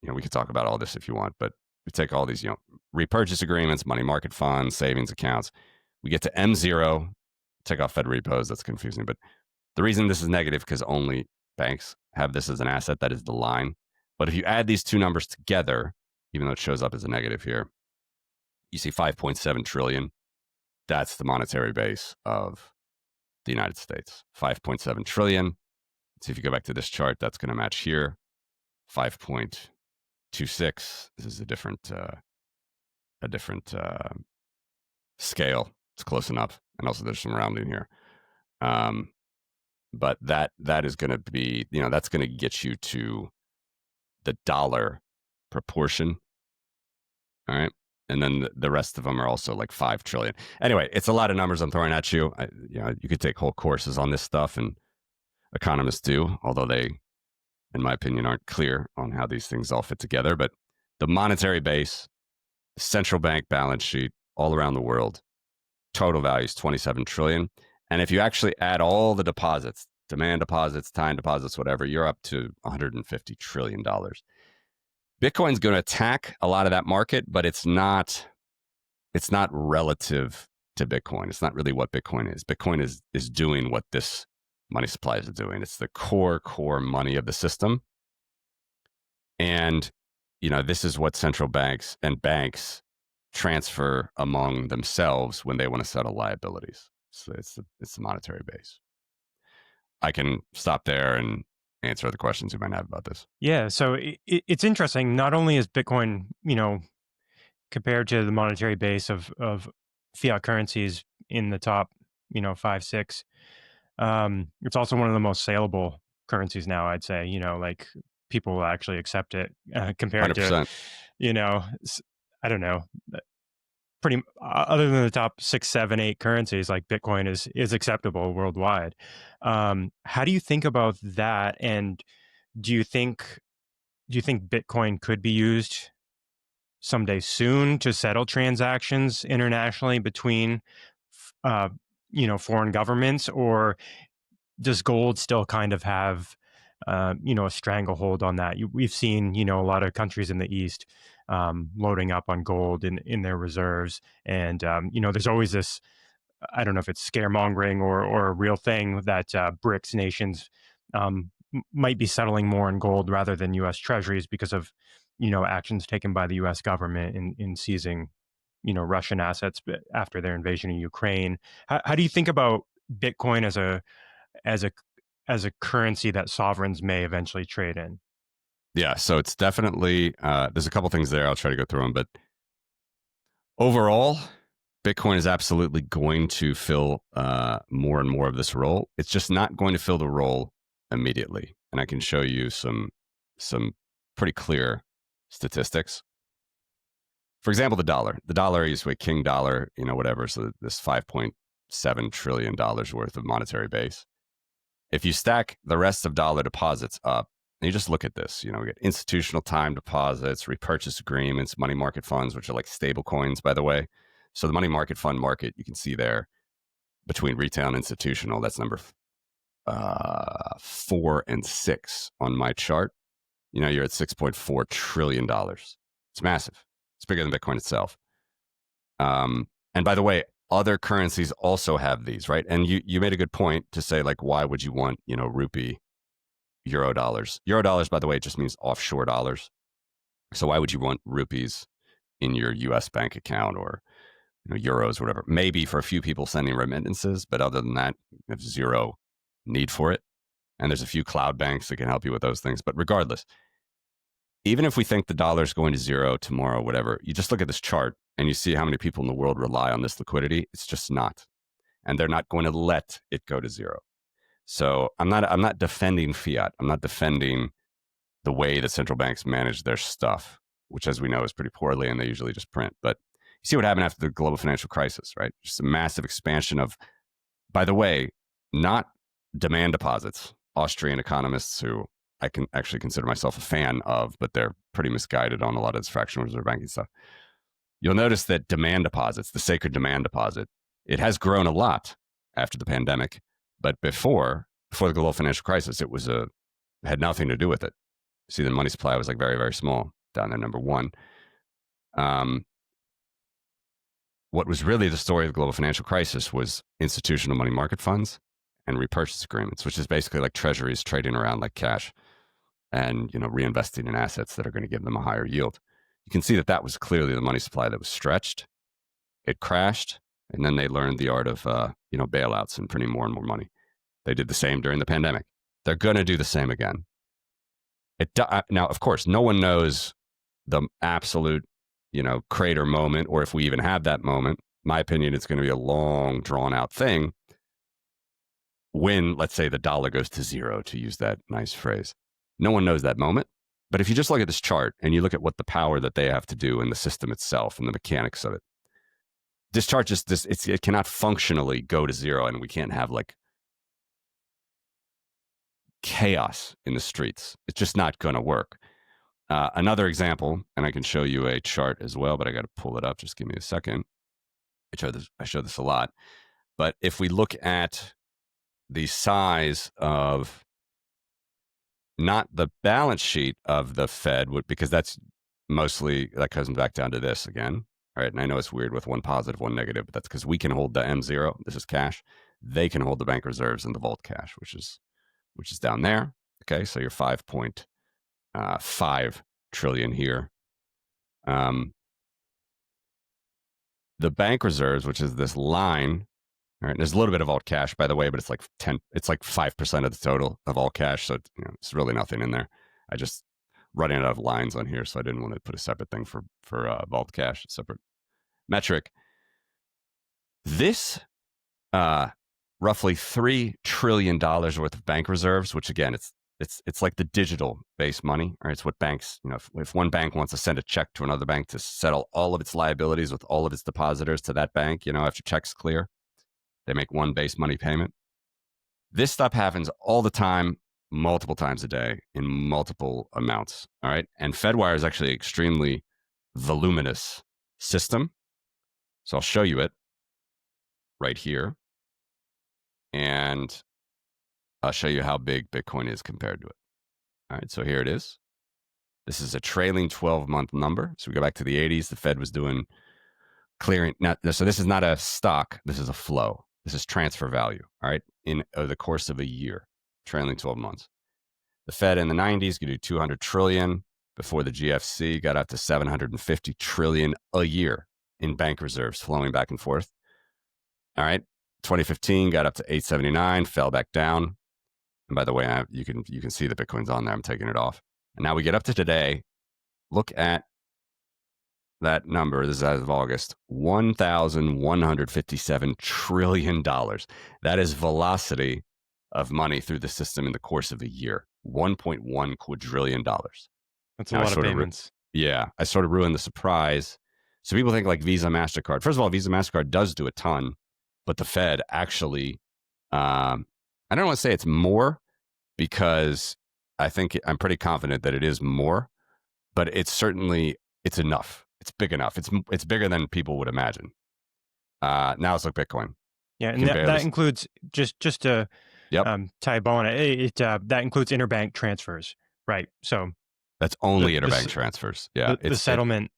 we could talk about all this if you want, but we take all these, repurchase agreements, money market funds, savings accounts. We get to M0, take off Fed repos. That's confusing. But the reason this is negative because only banks have this as an asset. That is the line. But if you add these two numbers together, even though it shows up as a negative here, you see 5.7 trillion. That's the monetary base of the United States. 5.7 trillion. So if you go back to this chart, that's going to match here. 5.26. This is a different scale. It's close enough. And also there's some rounding here. But that is going to be, that's going to get you to the dollar proportion. All right. And then the rest of them are also like 5 trillion. Anyway, it's a lot of numbers I'm throwing at you. You could take whole courses on this stuff, and economists do, although they, in my opinion, aren't clear on how these things all fit together. But the monetary base, the central bank balance sheet all around the world, total value is 27 trillion. And if you actually add all the deposits, demand deposits, time deposits, whatever, you're up to $150 trillion. Bitcoin's going to attack a lot of that market, but it's not relative to Bitcoin. It's not really what Bitcoin is. Bitcoin is doing what this money supply is doing. It's the core money of the system. And, this is what central banks and banks transfer among themselves when they want to settle liabilities. So it's the monetary base. I can stop there and answer other questions you might have about this. Yeah, so it's interesting. Not only is Bitcoin, compared to the monetary base of fiat currencies in the top, 5, 6, it's also one of the most saleable currencies now, I'd say. Like people will actually accept it compared 100%. to, I don't know, pretty other than the top 6, 7, 8 currencies, like Bitcoin is acceptable worldwide. How do you think about that? And do you think Bitcoin could be used someday soon to settle transactions internationally between, foreign governments, or does gold still kind of have, a stranglehold on that? We've seen, a lot of countries in the East loading up on gold in their reserves, and there's always this. I don't know if it's scaremongering or a real thing that BRICS nations might be settling more in gold rather than U.S. Treasuries because of actions taken by the U.S. government in seizing Russian assets after their invasion of Ukraine. How do you think about Bitcoin as a currency that sovereigns may eventually trade in? Yeah, so it's definitely there's a couple things there. I'll try to go through them, but overall, Bitcoin is absolutely going to fill more and more of this role. It's just not going to fill the role immediately, and I can show you some pretty clear statistics. For example, the dollar. The dollar is a king dollar, whatever. So this $5.7 trillion worth of monetary base. If you stack the rest of dollar deposits up, and you just look at this, we get institutional time deposits, repurchase agreements, money market funds, which are like stable coins, by the way. So the money market fund market, you can see there between retail and institutional, that's number 4 and 6 on my chart. You're at $6.4 trillion. It's massive. It's bigger than Bitcoin itself. And by the way, other currencies also have these, right? And you made a good point to say, like, why would you want, rupee, euro dollars? Euro dollars, by the way, just means offshore dollars. So why would you want rupees in your US bank account, or euros, whatever? Maybe for a few people sending remittances, but other than that, there's zero need for it. And there's a few cloud banks that can help you with those things. But regardless, even if we think the dollar is going to zero tomorrow, whatever, you just look at this chart and you see how many people in the world rely on this liquidity. It's just not. And they're not going to let it go to zero. So I'm not defending fiat. I'm not defending the way that central banks manage their stuff, which, as we know, is pretty poorly, and they usually just print. But you see what happened after the global financial crisis, right? Just a massive expansion of, by the way, not demand deposits. Austrian economists, who I can actually consider myself a fan of, but they're pretty misguided on a lot of this fractional reserve banking stuff. You'll notice that demand deposits, the sacred demand deposit, it has grown a lot after the pandemic, but before the global financial crisis, it had nothing to do with it. See, the money supply was like very, very small down there, number one. What was really the story of the global financial crisis was institutional money market funds and repurchase agreements, which is basically like treasuries trading around like cash and reinvesting in assets that are going to give them a higher yield. You can see that was clearly the money supply that was stretched. It crashed, and then they learned the art of bailouts and printing more and more money. They did the same during the pandemic. They're going to do the same again. Now, of course, no one knows the absolute crater moment, or if we even have that moment. My opinion, it's going to be a long, drawn out thing when, let's say, the dollar goes to zero, to use that nice phrase. No one knows that moment, But if you just look at this chart and you look at what the power that they have to do in the system itself and the mechanics of it, this chart just it cannot functionally go to zero, and we can't have like chaos in the streets. It's just not going to work. Another example, and I can show you a chart as well, but I got to pull it up. Just give me a second. I show this a lot. But if we look at the size of not the balance sheet of the Fed, because that's mostly, that comes back down to this again. All right. And I know it's weird with one positive, one negative, but that's because we can hold the M0. This is cash. They can hold the bank reserves and the vault cash, which is down there. Okay. So you're 5.5 trillion here. The bank reserves, which is this line, all right, there's a little bit of alt cash, by the way, but it's like 5% of the total of all cash. So it's really nothing in there. I just running out of lines on here, so I didn't want to put a separate thing for vault cash, a separate metric. This roughly $3 trillion worth of bank reserves, which again, it's like the digital based money, right? It's what banks, if one bank wants to send a check to another bank to settle all of its liabilities with all of its depositors to that bank, after checks clear, they make one base money payment. This stuff happens all the time, multiple times a day in multiple amounts. All right. And Fedwire is actually an extremely voluminous system. So I'll show you it right here. And I'll show you how big Bitcoin is compared to it. All right. So here it is. This is a trailing 12-month number. So we go back to the 80s. The Fed was doing clearing. Now, so this is not a stock. This is a flow. This is transfer value. All right. In the course of a year, trailing 12 months. The Fed in the 90s could do 200 trillion. Before the GFC, got up to 750 trillion a year in bank reserves flowing back and forth. All right. 2015 got up to 879, fell back down. And by the way, you can see the Bitcoin's on there. I'm taking it off. And now we get up to today. Look at that number. This is as of August. $1,157 trillion. That is velocity of money through the system in the course of a year. $1.1 quadrillion. That's a lot of payments. I sort of ruined the surprise. So people think like Visa, MasterCard. First of all, Visa, MasterCard does do a ton, but the Fed actually, I don't want to say it's more, because I'm pretty confident that it is more, but it's enough. It's big enough. It's bigger than people would imagine. Now let's look Bitcoin. Yeah, and that includes, just to tie a bow on it, that includes interbank transfers, right? So that's only interbank transfers. Yeah, the settlement.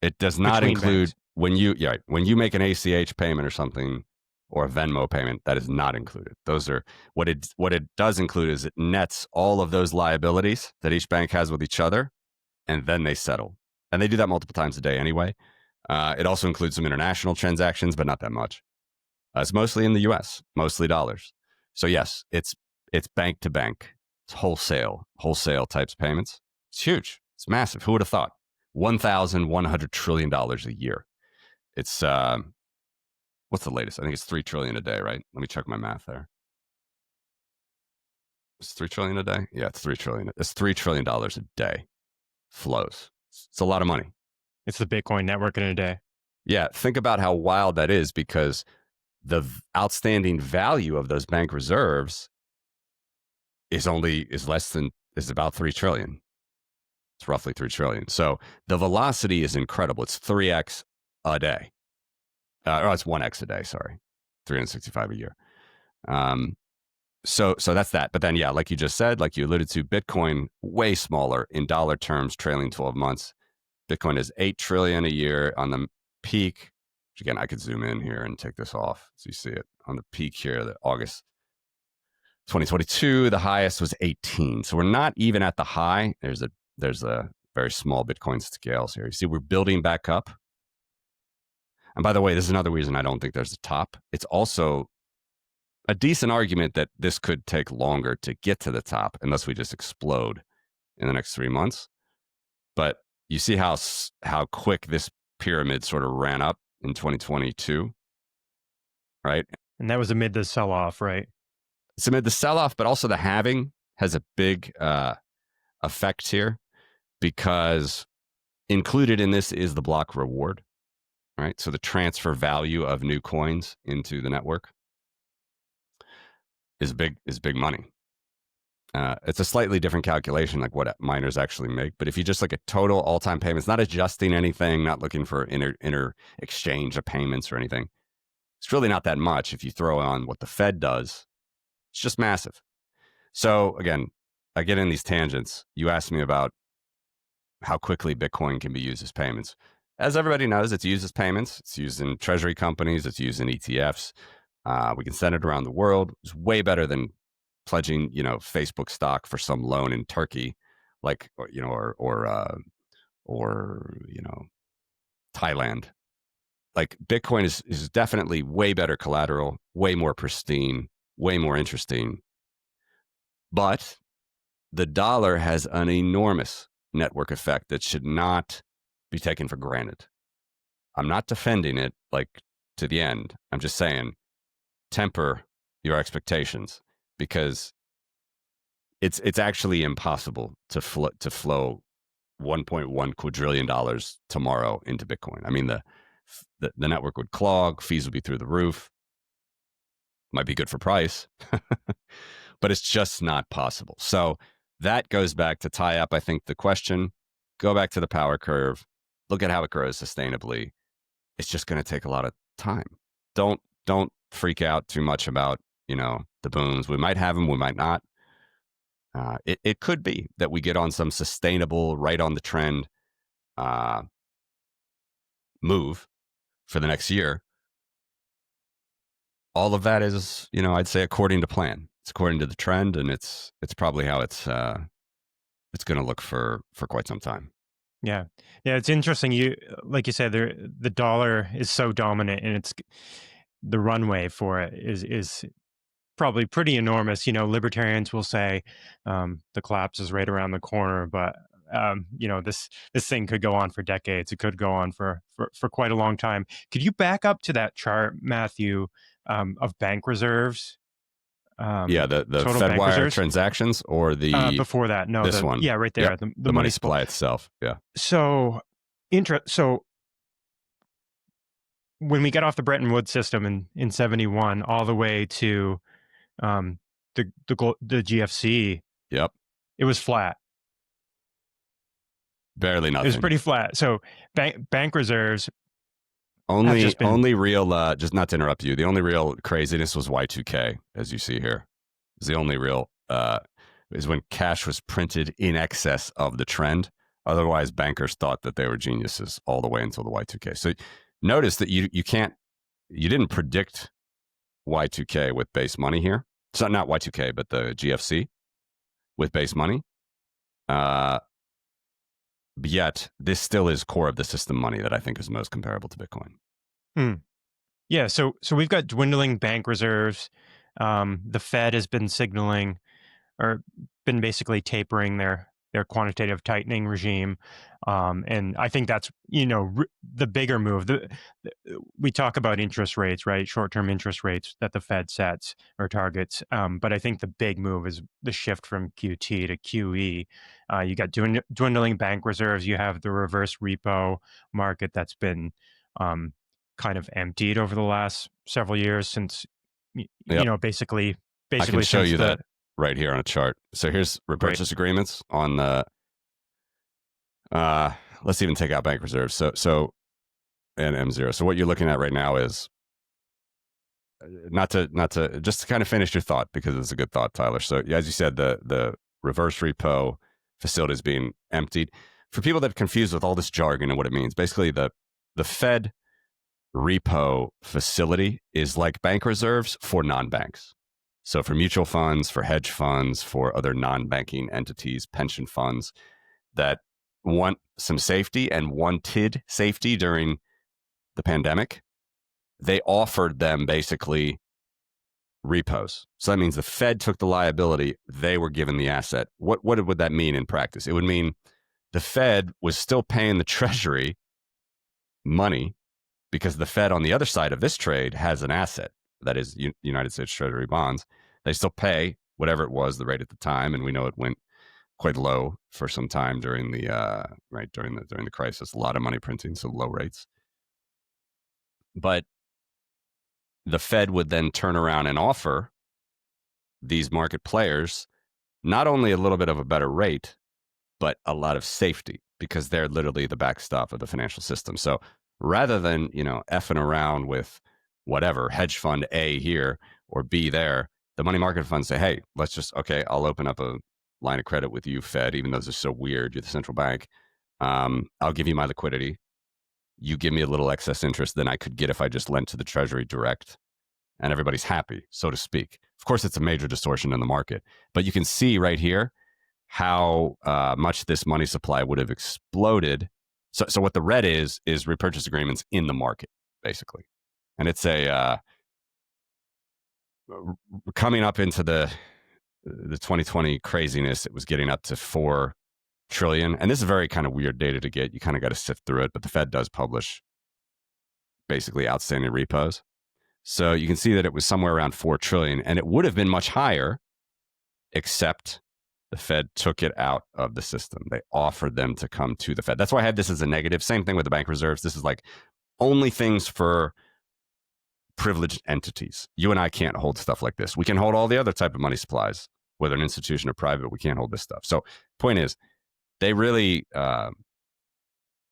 It does not include banks. when you make an ACH payment or something, or a Venmo payment, that is not included. Those are what it does include is it nets all of those liabilities that each bank has with each other, and then they settle. And they do that multiple times a day anyway. It also includes some international transactions, but not that much. It's mostly in the US, mostly dollars. So yes, it's bank to bank. It's wholesale types payments. It's huge. It's massive. Who would have thought? $1,100 trillion a year. It's what's the latest? I think it's $3 trillion a day, right? Let me check my math there. It's $3 trillion a day. Yeah, it's $3 trillion. It's $3 trillion a day flows. It's a lot of money. It's the Bitcoin network in a day. Yeah, think about how wild that is, because the outstanding value of those bank reserves is about 3 trillion. It's roughly 3 trillion. So the velocity is incredible. It's 3x a day. It's 1x a day, sorry. 365 a year. So that's that. But then, like you just said, like you alluded to, Bitcoin way smaller in dollar terms, trailing 12 months. Bitcoin is 8 trillion a year on the peak, which again, I could zoom in here and take this off so you see it on the peak here, the August 2022, the highest was 18. So we're not even at the high. There's a very small Bitcoin scales here. You see, we're building back up. And by the way, this is another reason I don't think there's a top. It's also a decent argument that this could take longer to get to the top unless we just explode in the next 3 months. But you see how quick this pyramid sort of ran up in 2022, right? And that was amid the sell-off, right? It's amid the sell-off, but also the halving has a big effect here. because included in this is the block reward, right? So the transfer value of new coins into the network is big money. It's a slightly different calculation, like what miners actually make. But if you just look at total all-time payments, not adjusting anything, not looking for inter exchange of payments or anything, it's really not that much. If you throw on what the Fed does, it's just massive. So again, I get in these tangents. You asked me about how quickly Bitcoin can be used as payments. As everybody knows, it's used as payments. It's used in treasury companies. It's used in ETFs. We can send it around the world. It's way better than pledging, Facebook stock for some loan in Turkey, like, or Thailand. Like Bitcoin is definitely way better collateral, way more pristine, way more interesting. But the dollar has an enormous network effect that should not be taken for granted. I'm not defending it like to the end. I'm just saying temper your expectations, because it's actually impossible to flow $1.1 quadrillion tomorrow into Bitcoin. I mean, the network would clog, fees would be through the roof. Might be good for price, but it's just not possible. So that goes back to tie up, I think, the question. Go back to the power curve. Look at how it grows sustainably. It's just going to take a lot of time. Don't freak out too much about, the booms. We might have them, we might not. It could be that we get on some sustainable, right on the trend move for the next year. All of that is, I'd say according to plan. It's according to the trend, and it's probably how it's going to look for quite some time. Yeah. It's interesting. Like you said, the dollar is so dominant, and it's the runway for it is probably pretty enormous. Libertarians will say the collapse is right around the corner, but this thing could go on for decades. It could go on for quite a long time. Could you back up to that chart, Matthew, of bank reserves? Yeah, the total bank FedWire reserves? transactions, or the before that? No, this one. Yeah, right there. Yep. The money supply itself. Yeah. So when we get off the Bretton Woods system in 71 all the way to the GFC, Yep. it was flat. Barely nothing. It was pretty flat. So bank reserves only real, just not to interrupt you, the only real craziness was Y2K, as you see here. Is the only real is when cash was printed in excess of the trend. Otherwise, bankers thought that they were geniuses all the way until the Y2K. So notice that you didn't predict Y2K with base money here. So not Y2K, but the GFC with base money. Yet this still is core of the system money that I think is most comparable to Bitcoin. Yeah, so we've got dwindling bank reserves. The Fed has been signaling, or been basically tapering their quantitative tightening regime, and I think that's the bigger move. We talk about interest rates, right? Short-term interest rates that the Fed sets or targets, but I think the big move is the shift from QT to QE. You got dwindling bank reserves. You have the reverse repo market that's been kind of emptied over the last several years since basically I can show you that right here on a chart. So here's repurchase agreements on the let's even take out bank reserves. So and M0. So what you're looking at right now is not to just to kind of finish your thought, because it's a good thought, Tyler. So as you said, the reverse repo facility is being emptied. For people that are confused with all this jargon and what it means, basically the Fed repo facility is like bank reserves for non-banks. So for mutual funds, for hedge funds, for other non-banking entities, pension funds that want some safety and wanted safety during the pandemic, they offered them basically repos. So that means the Fed took the liability, they were given the asset. What would that mean in practice? It would mean the Fed was still paying the Treasury money, because the Fed on the other side of this trade has an asset, that is United States Treasury bonds. They still pay whatever it was, the rate at the time, and we know it went quite low for some time during the during the crisis. A lot of money printing, so low rates. But the Fed would then turn around and offer these market players not only a little bit of a better rate, but a lot of safety because they're literally the backstop of the financial system. So rather than, effing around with whatever, hedge fund A here or B there, the money market funds say, hey, I'll open up a line of credit with you, Fed, even though this is so weird. You're the central bank. I'll give you my liquidity. You give me a little excess interest than I could get if I just lent to the Treasury direct. And everybody's happy, so to speak. Of course, it's a major distortion in the market. But you can see right here how much this money supply would have exploded. So what the red is repurchase agreements in the market, basically. And it's coming up into the 2020 craziness, it was getting up to 4 trillion. And this is very kind of weird data to get. You kind of got to sift through it. But the Fed does publish basically outstanding repos. So you can see that it was somewhere around 4 trillion, and it would have been much higher, except the Fed took it out of the system. They offered them to come to the Fed. That's why I had this as a negative. Same thing with the bank reserves. This is like only things for privileged entities. You and I can't hold stuff like this. We can hold all the other type of money supplies, whether an institution or private. We can't hold this stuff. So point is, they really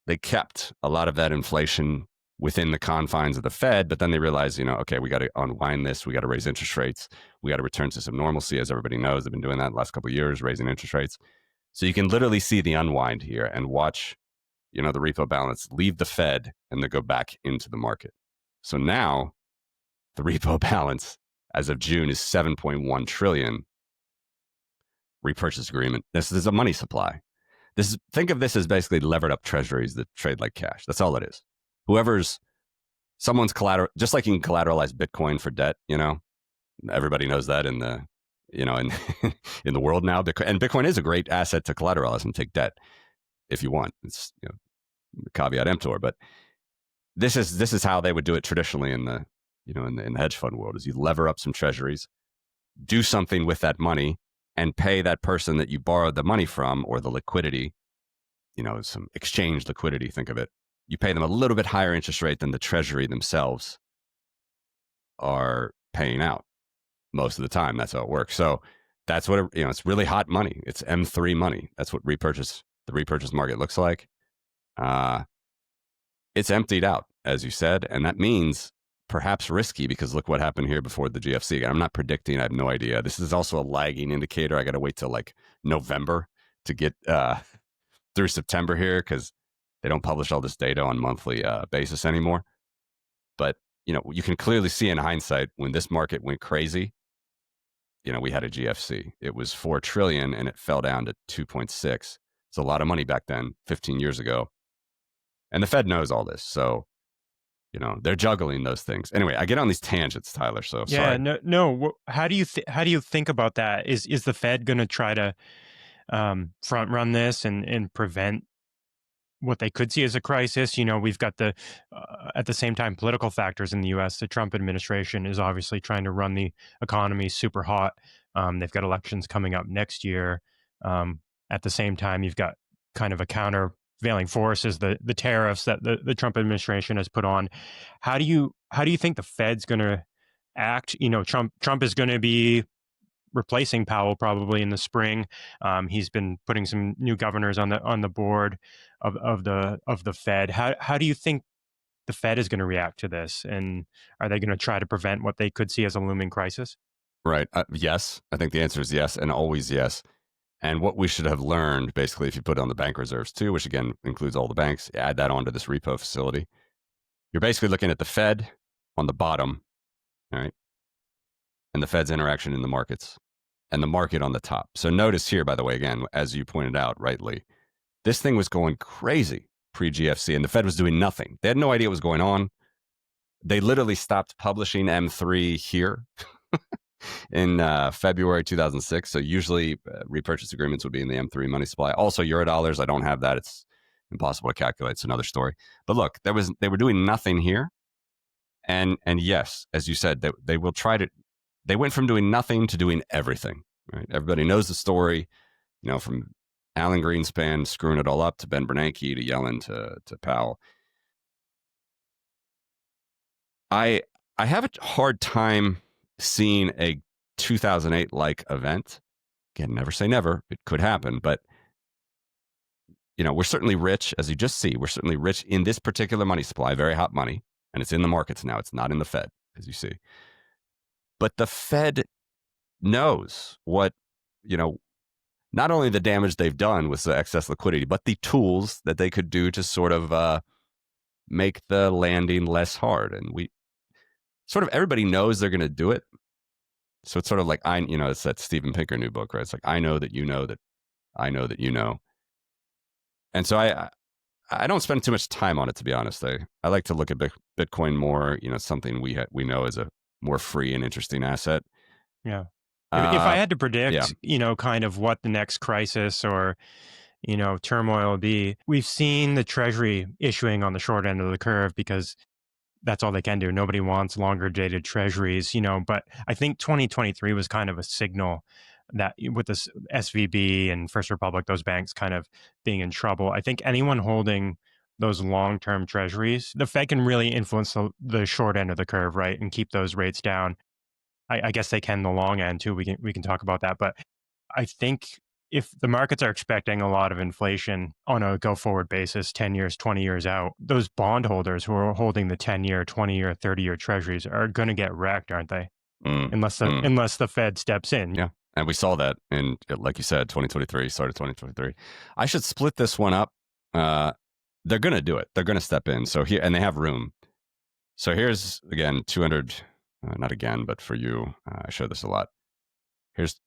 they kept a lot of that inflation within the confines of the Fed, but then they realized, okay, we got to unwind this. We got to raise interest rates. We got to return to some normalcy. As everybody knows, they've been doing that the last couple of years, raising interest rates. So you can literally see the unwind here and watch, the repo balance leave the Fed and then go back into the market. So now the repo balance as of June is 7.1 trillion repurchase agreement. This is a money supply. Think of this as basically levered up treasuries that trade like cash. That's all it is. Someone's collateral, just like you can collateralize Bitcoin for debt, everybody knows that in the, in the world now. And Bitcoin is a great asset to collateralize and take debt if you want. It's, caveat emptor, but this is how they would do it traditionally in the, in the hedge fund world is you lever up some treasuries, do something with that money and pay that person that you borrowed the money from or the liquidity, some exchange liquidity, think of it. You pay them a little bit higher interest rate than the Treasury themselves are paying out most of the time. That's how it works. So that's what, it's really hot money. It's M3 money. That's what the repurchase market looks like. It's emptied out, as you said. And that means perhaps risky because look what happened here before the GFC. I'm not predicting. I have no idea. This is also a lagging indicator. I got to wait till like November to get through September here because they don't publish all this data on monthly basis anymore. But, you can clearly see in hindsight when this market went crazy, we had a GFC. It was 4 trillion and it fell down to 2.6. It's a lot of money back then, 15 years ago. And the Fed knows all this. So, they're juggling those things. Anyway, I get on these tangents, Tyler. So yeah, sorry. no. How do you think about that? Is the Fed going to try to front run this and prevent what they could see as a crisis? We've got at the same time, political factors in the U.S. The Trump administration is obviously trying to run the economy super hot. They've got elections coming up next year. At the same time, you've got kind of a countervailing force is the tariffs that the Trump administration has put on. How do you think the Fed's going to act? Trump is going to be replacing Powell probably in the spring. He's been putting some new governors on the board of the Fed. How do you think the Fed is going to react to this? And are they going to try to prevent what they could see as a looming crisis? Right. Yes. I think the answer is yes and always yes. And what we should have learned, basically, if you put on the bank reserves too, which again includes all the banks, add that onto this repo facility, you're basically looking at the Fed on the bottom, all right, and the Fed's interaction in the markets and the market on the top. So notice here, by the way, again, as you pointed out rightly, this thing was going crazy pre-GFC and the Fed was doing nothing. They had no idea what was going on. They literally stopped publishing M3 here in February 2006. So usually repurchase agreements would be in the M3 money supply. Also Eurodollars, I don't have that. It's impossible to calculate. It's another story. But look, they were doing nothing here. And yes, as you said, they will try to, they went from doing nothing to doing everything. Right? Everybody knows the story. From Alan Greenspan screwing it all up to Ben Bernanke to Yellen to Powell. I have a hard time seeing a 2008 like event. Again, never say never. It could happen, but we're certainly rich, as you just see. We're certainly rich in this particular money supply, very hot money, and it's in the markets now. It's not in the Fed, as you see. But the Fed knows what, not only the damage they've done with the excess liquidity, but the tools that they could do to sort of make the landing less hard. And everybody knows they're going to do it. So it's sort of like, it's that Steven Pinker new book, right? It's like, I know that you know that I know that you know. And so I don't spend too much time on it, to be honest. I like to look at Bitcoin more, something we know is a more free and interesting asset. Yeah. If I had to predict, yeah. Kind of what the next crisis or, turmoil will be, we've seen the Treasury issuing on the short end of the curve because that's all they can do. Nobody wants longer dated Treasuries, but I think 2023 was kind of a signal that with this SVB and First Republic, those banks kind of being in trouble. I think anyone holding those long-term Treasuries, the Fed can really influence the short end of the curve, right? And keep those rates down. I guess they can the long end too. We can talk about that. But I think if the markets are expecting a lot of inflation on a go forward basis, 10 years, 20 years out, those bondholders who are holding the 10-year, 20-year, 30-year treasuries are going to get wrecked, aren't they? Unless the Fed steps in. Yeah. And we saw that in, like you said, 2023, started 2023. I should split this one up. They're going to do it. They're going to step in. So here, and they have room. So here's, again, 200, not again, but for you, I show this a lot. Here's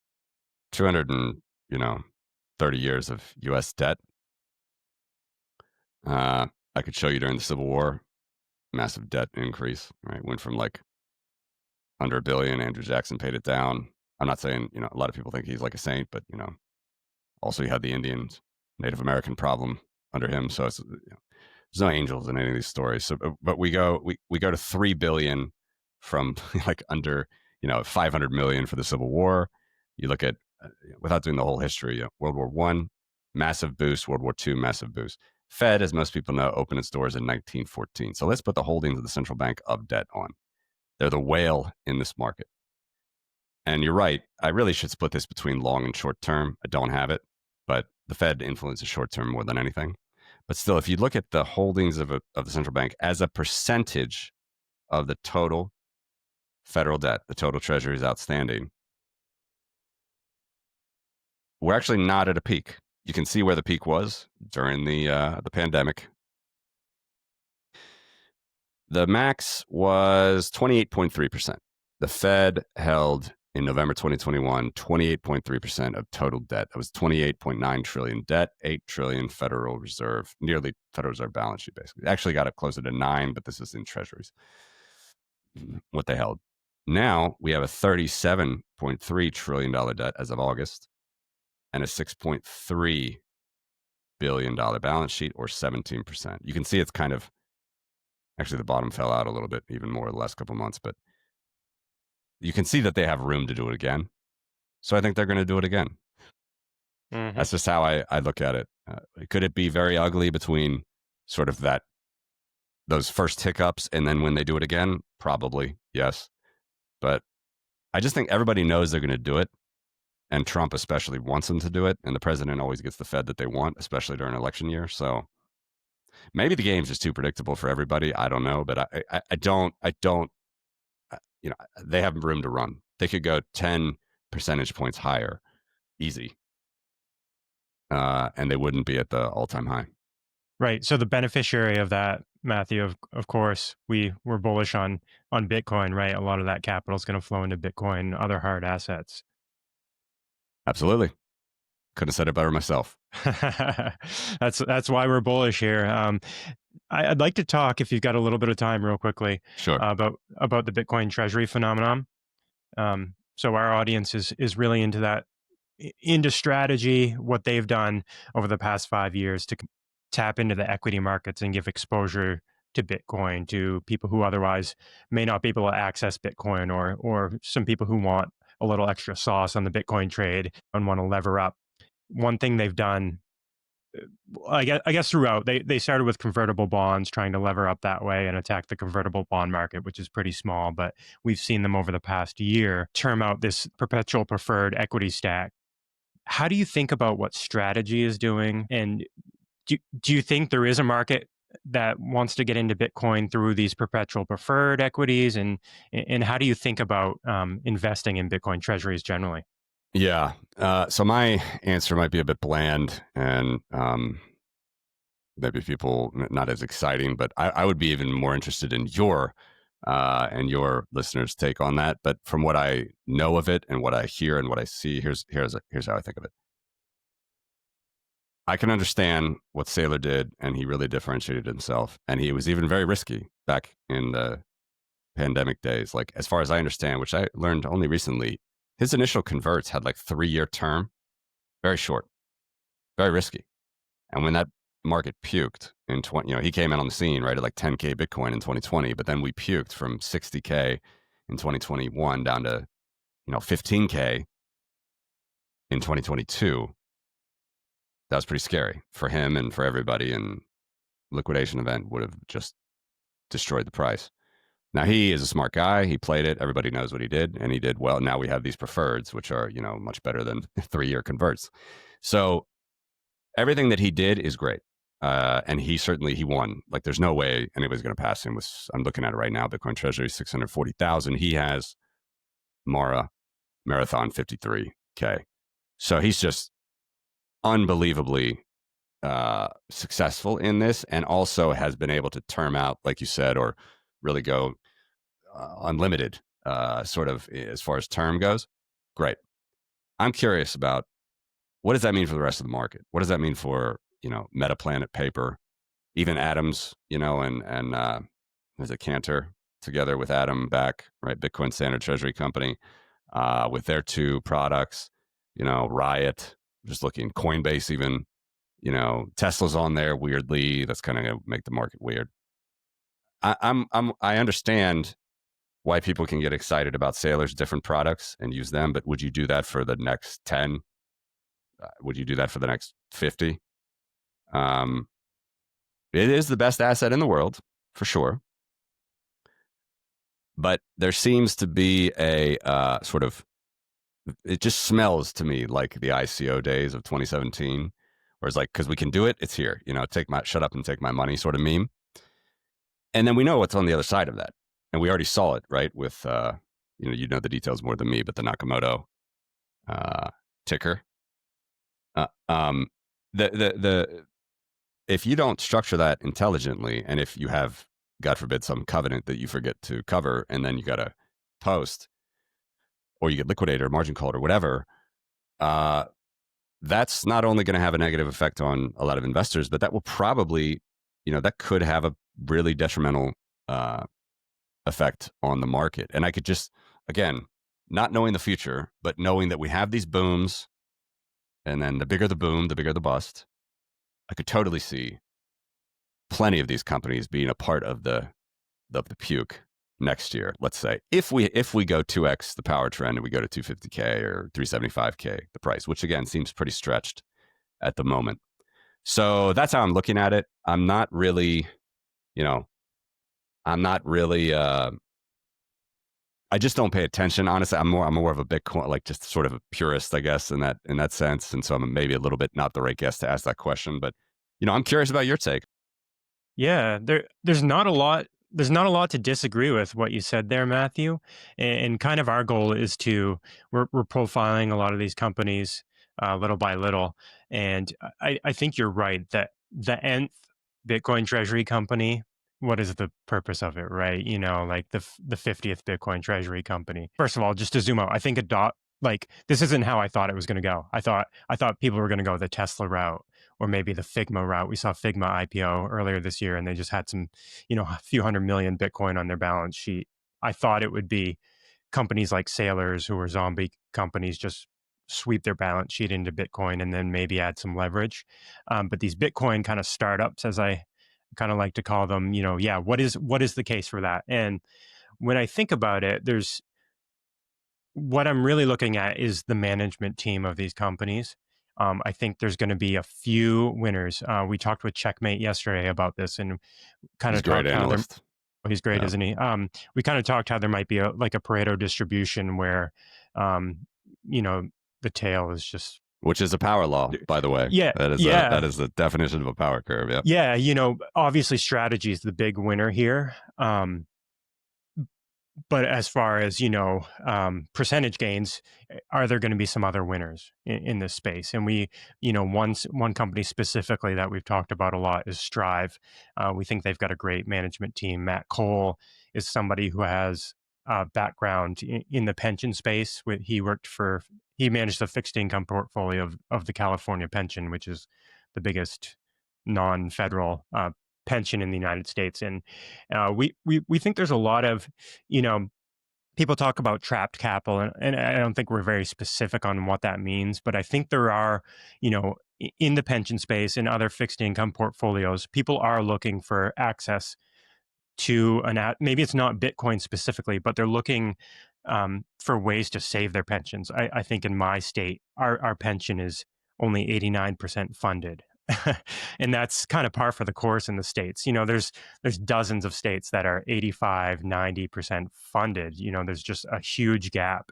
230 years of U.S. debt. I could show you during the Civil War, massive debt increase, right? Went from like under $1 billion. Andrew Jackson paid it down. I'm not saying, a lot of people think he's like a saint, but, also he had the Indians, Native American problem under him. So it's, there's no angels in any of these stories. So, but we go to 3 billion from like under, 500 million for the Civil War. You look at, without doing the whole history, World War One, massive boost. World War Two, massive boost. Fed, as most people know, opened its doors in 1914. So let's put the holdings of the central bank of debt on. They're the whale in this market. And you're right. I really should split this between long and short term. I don't have it, but the Fed influences short term more than anything. But still, if you look at the holdings of the central bank as a percentage of the total federal debt, the total Treasuries outstanding, we're actually not at a peak. You can see where the peak was during the pandemic. The max was 28.3%. The Fed held in November 2021 28.3% of total debt. That was 28.9 trillion debt, 8 trillion Federal Reserve, nearly Federal Reserve balance sheet, basically. It actually got it closer to 9, but this is in Treasuries, what they held. Now we have a $37.3 trillion debt as of August and a $6.3 billion balance sheet, or 17%. You can see it's kind of, actually the bottom fell out a little bit even more the last couple of months, but you can see that they have room to do it again. So I think they're going to do it again. Mm-hmm. That's just how I look at it. Could it be very ugly between sort of those first hiccups and then when they do it again? Probably, yes. But I just think everybody knows they're going to do it. And Trump especially wants them to do it. And the president always gets the Fed that they want, especially during election year. So maybe the game's just too predictable for everybody. I don't know. But I don't, they have room to run. They could go 10 percentage points higher, easy. And they wouldn't be at the all-time high. Right. So the beneficiary of that, Matthew, of course, we're bullish on Bitcoin, right? A lot of that capital is going to flow into Bitcoin, other hard assets. Absolutely. Couldn't have said it better myself. That's why we're bullish here. I'd like to talk, if you've got a little bit of time, real quickly, sure, about the Bitcoin Treasury phenomenon. So our audience is really into that, into strategy, what they've done over the past 5 years to tap into the equity markets and give exposure to Bitcoin to people who otherwise may not be able to access Bitcoin, or some people who want a little extra sauce on the Bitcoin trade and want to lever up. one thing they've done, I guess throughout, they started with convertible bonds, trying to lever up that way and attack the convertible bond market, which is pretty small. But we've seen them over the past year term out this perpetual preferred equity stack. How do you think about what strategy is doing? And do you think there is a market that wants to get into Bitcoin through these perpetual preferred equities? And how do you think about investing in Bitcoin treasuries generally? Yeah. So my answer might be a bit bland and maybe people not as exciting, but I would be even more interested in your and your listeners' take on that. But from what I know of it and what I hear and what I see, here's how I think of it. I can understand what Saylor did, and he really differentiated himself, and he was even very risky back in the pandemic days. Like as far as I understand, which I learned only recently, his initial converts had like 3-year term, very short, very risky. And when that market puked in 20, he came in on the scene right at like 10K Bitcoin in 2020, but then we puked from 60K in 2021 down to 15K in 2022. That was pretty scary for him and for everybody. And liquidation event would have just destroyed the price. Now he is a smart guy. He played it. Everybody knows what he did, and he did well. Now we have these preferreds, which are much better than 3-year converts. So everything that he did is great. And he won. Like there's no way anybody's going to pass him. I'm looking at it right now. Bitcoin Treasury 640,000. He has Marathon 53K. So he's just unbelievably successful in this, and also has been able to term out, like you said, or really go unlimited, sort of as far as term goes. Great. I'm curious about what does that mean for the rest of the market? What does that mean for Metaplanet paper, even Atoms, and there's a Cantor together with Atom back, right? Bitcoin Standard Treasury Company, with their 2 products, Riot, just looking, Coinbase, even, Tesla's on there weirdly. That's kind of going to make the market weird. I understand why people can get excited about Saylor's different products and use them, but would you do that for the next 10? Would you do that for the next 50? It is the best asset in the world, for sure. But there seems to be a sort of, it just smells to me like the ICO days of 2017, where it's like, because we can do it, it's here. Shut up and take my money sort of meme. And then we know what's on the other side of that. And we already saw it, right? With, the details more than me, but the Nakamoto ticker. The if you don't structure that intelligently, and if you have, God forbid, some covenant that you forget to cover, and then you got to post, or you get liquidated or margin called or whatever, that's not only going to have a negative effect on a lot of investors, but that will probably, that could have a really detrimental effect on the market. And I could just, again, not knowing the future, but knowing that we have these booms, and then the bigger the boom, the bigger the bust, I could totally see plenty of these companies being a part of the puke next year. Let's say if we go 2x the power trend and we go to 250K or 375K the price, which again seems pretty stretched at the moment. So that's how I'm looking at it. I'm not really, I just don't pay attention. Honestly, I'm more of a Bitcoin, like just sort of a purist, I guess, in that sense. And so I'm maybe a little bit not the right guest to ask that question, but I'm curious about your take. Yeah, there's not a lot. There's not a lot to disagree with what you said there, Matthew. And kind of our goal is we're profiling a lot of these companies little by little. And I think you're right that the nth Bitcoin treasury company, what is the purpose of it, right? Like the 50th Bitcoin treasury company. First of all, just to zoom out, I think this isn't how I thought it was going to go. I thought people were going to go the Tesla route, or maybe the Figma route. We saw Figma IPO earlier this year, and they just had some, a few hundred million Bitcoin on their balance sheet. I thought it would be companies like Sailors, who are zombie companies, just sweep their balance sheet into Bitcoin and then maybe add some leverage. But these Bitcoin kind of startups, as I kind of like to call them, what is the case for that? And when I think about it, what I'm really looking at is the management team of these companies. I think there's going to be a few winners. We talked with Checkmate yesterday about this, and kind He's of a great talked how there. analyst. Oh, he's great, Yeah. isn't he? We kind of talked how there might be a Pareto distribution where, um, you know, the tail is just. Which is a power law, by the way. Yeah, That yeah, is the definition of a power curve. Yeah. yeah. Obviously strategy is the big winner here. But as far as percentage gains, are there going to be some other winners in this space? And we, one company specifically that we've talked about a lot is Strive. We think they've got a great management team. Matt Cole is somebody who has a background in the pension space. He managed the fixed income portfolio of the California pension, which is the biggest non-federal pension in the United States. And we think there's a lot of, you know, people talk about trapped capital, and I don't think we're very specific on what that means, but I think there are, in the pension space and other fixed income portfolios, people are looking for access to maybe it's not Bitcoin specifically, but they're looking for ways to save their pensions. I think in my state, our pension is only 89% funded. And that's kind of par for the course in the States. There's dozens of states that are 85, 90% funded. There's just a huge gap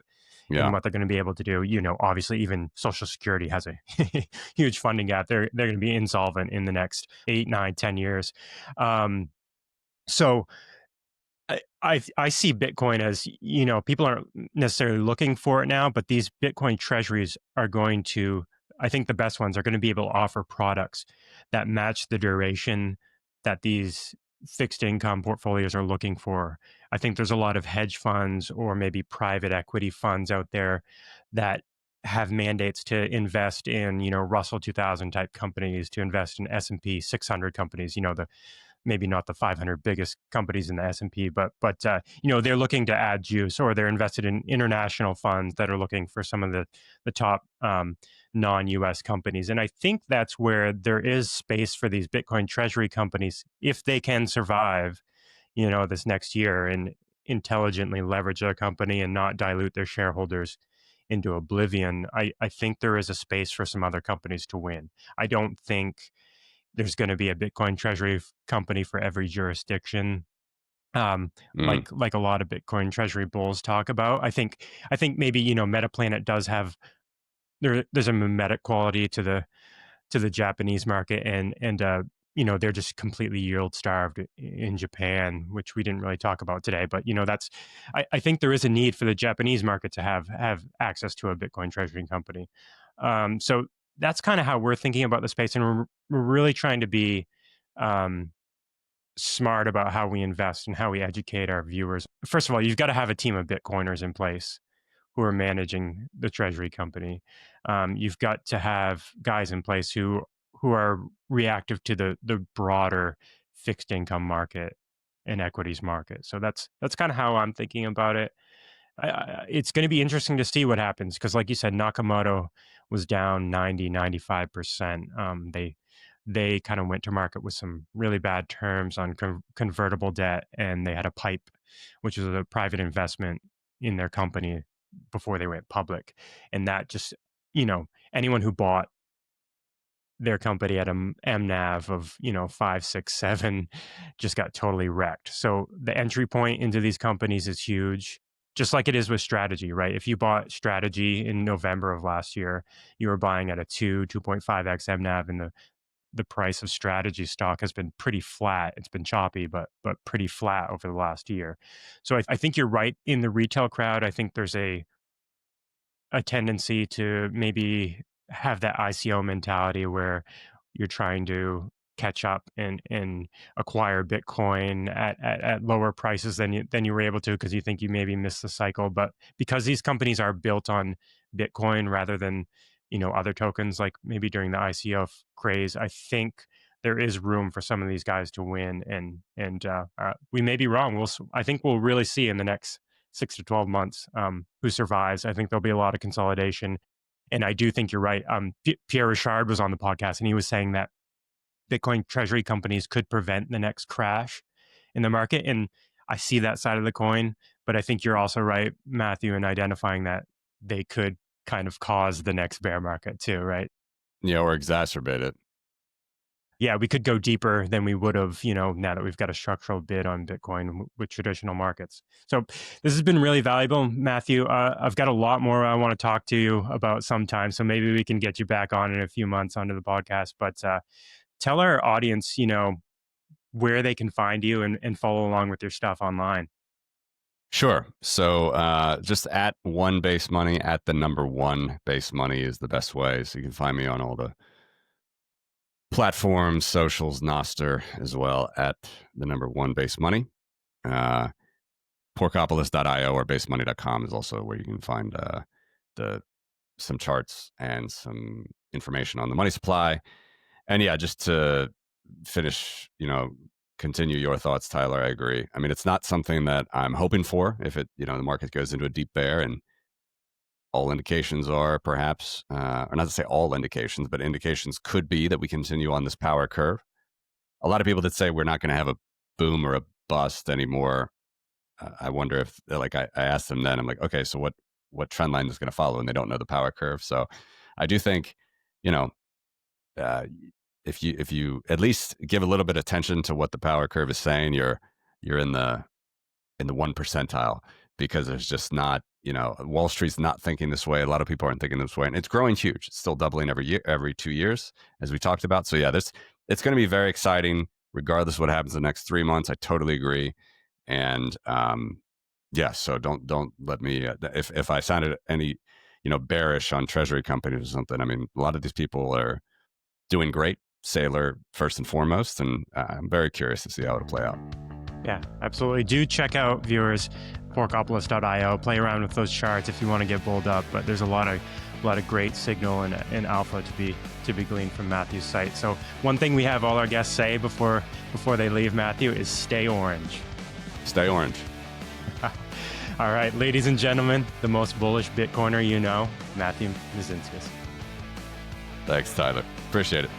in Yeah. what they're going to be able to do. Obviously even Social Security has a huge funding gap. They're going to be insolvent in the next 8, 9, 10 years. So I see Bitcoin as, people aren't necessarily looking for it now, but these Bitcoin treasuries are going to, I think the best ones are going to be able to offer products that match the duration that these fixed income portfolios are looking for. I think there's a lot of hedge funds or maybe private equity funds out there that have mandates to invest in, Russell 2000 type companies, to invest in S&P 600 companies, the maybe not the 500 biggest companies in the S&P, but they're looking to add juice, or they're invested in international funds that are looking for some of the top non-US companies. And I think that's where there is space for these Bitcoin treasury companies, if they can survive, this next year, and intelligently leverage their company and not dilute their shareholders into oblivion. I think there is a space for some other companies to win. I don't think there's going to be a Bitcoin treasury company for every jurisdiction, like a lot of Bitcoin treasury bulls talk about. I think maybe Metaplanet does have there's a mimetic quality to the Japanese market, and they're just completely yield starved in Japan, which we didn't really talk about today. But that's I think there is a need for the Japanese market to have access to a Bitcoin treasury company. So that's kind of how we're thinking about the space, and we're really trying to be smart about how we invest and how we educate our viewers. First of all, you've got to have a team of Bitcoiners in place who are managing the treasury company. You've got to have guys in place who are reactive to the broader fixed income market and equities market. So that's kind of how I'm thinking about it. It's going to be interesting to see what happens, because like you said, Nakamoto was down 95%. They kind of went to market with some really bad terms on convertible debt, and they had a PIPE, which is a private investment in their company before they went public. And that just, anyone who bought their company at a MNAV of 5, 6, 7 just got totally wrecked. So the entry point into these companies is huge, just like it is with Strategy, right? If you bought Strategy in November of last year, you were buying at a 2.5x MNAV, and the price of Strategy stock has been pretty flat. It's been choppy, but pretty flat over the last year. So I think you're right. In the retail crowd, I think there's a tendency to maybe have that ICO mentality where you're trying to catch up and acquire Bitcoin at lower prices than you were able to, because you think you maybe missed the cycle. But because these companies are built on Bitcoin rather than other tokens, like maybe during the ICO craze, I think there is room for some of these guys to win, and we may be wrong. I think we'll really see in the next 6 to 12 months who survives. I think there'll be a lot of consolidation. And I do think you're right. Pierre Richard was on the podcast, and he was saying that Bitcoin treasury companies could prevent the next crash in the market. And I see that side of the coin, but I think you're also right, Matthew, in identifying that they could kind of cause the next bear market too, right? Yeah, or exacerbate it. Yeah, we could go deeper than we would have, now that we've got a structural bid on Bitcoin with traditional markets. So this has been really valuable, Matthew. I've got a lot more I want to talk to you about sometime. So maybe we can get you back on in a few months onto the podcast. But tell our audience, where they can find you and follow along with your stuff online. Sure. So just at one base money, at the number one base money is the best way. So you can find me on all the platforms, socials, Noster as well at the number one base money. Porkopolis.io or basemoney.com is also where you can find some charts and some information on the money supply. And yeah, just to finish, continue your thoughts, Tyler. I agree. I mean, it's not something that I'm hoping for. If it, the market goes into a deep bear, and all indications are perhaps, or not to say all indications, but indications could be that we continue on this power curve. A lot of people that say we're not going to have a boom or a bust anymore. I wonder if, like, I asked them then, I'm like, okay, so what trend line is going to follow? And they don't know the power curve. So I do think, if you at least give a little bit of attention to what the power curve is saying, you're in the 1 percentile, because there's just not, Wall Street's not thinking this way. A lot of people aren't thinking this way, and it's growing huge. It's still doubling every year, every 2 years, as we talked about. So yeah, it's going to be very exciting, regardless of what happens in the next 3 months. I totally agree. And yeah, so don't let me, if I sounded any, bearish on Treasury companies or something. I mean, a lot of these people are doing great. Sailor first and foremost, and I'm very curious to see how it'll play out. Yeah, absolutely. Do check out, viewers, porkopolis.io. Play around with those charts if you want to get bulled up. But there's a lot of great signal and alpha to be gleaned from Matthew's site. So one thing we have all our guests say before they leave, Matthew, is stay orange. Stay orange. All right, ladies and gentlemen, the most bullish Bitcoiner you know, Matthew Mezinskis. Thanks, Tyler. Appreciate it.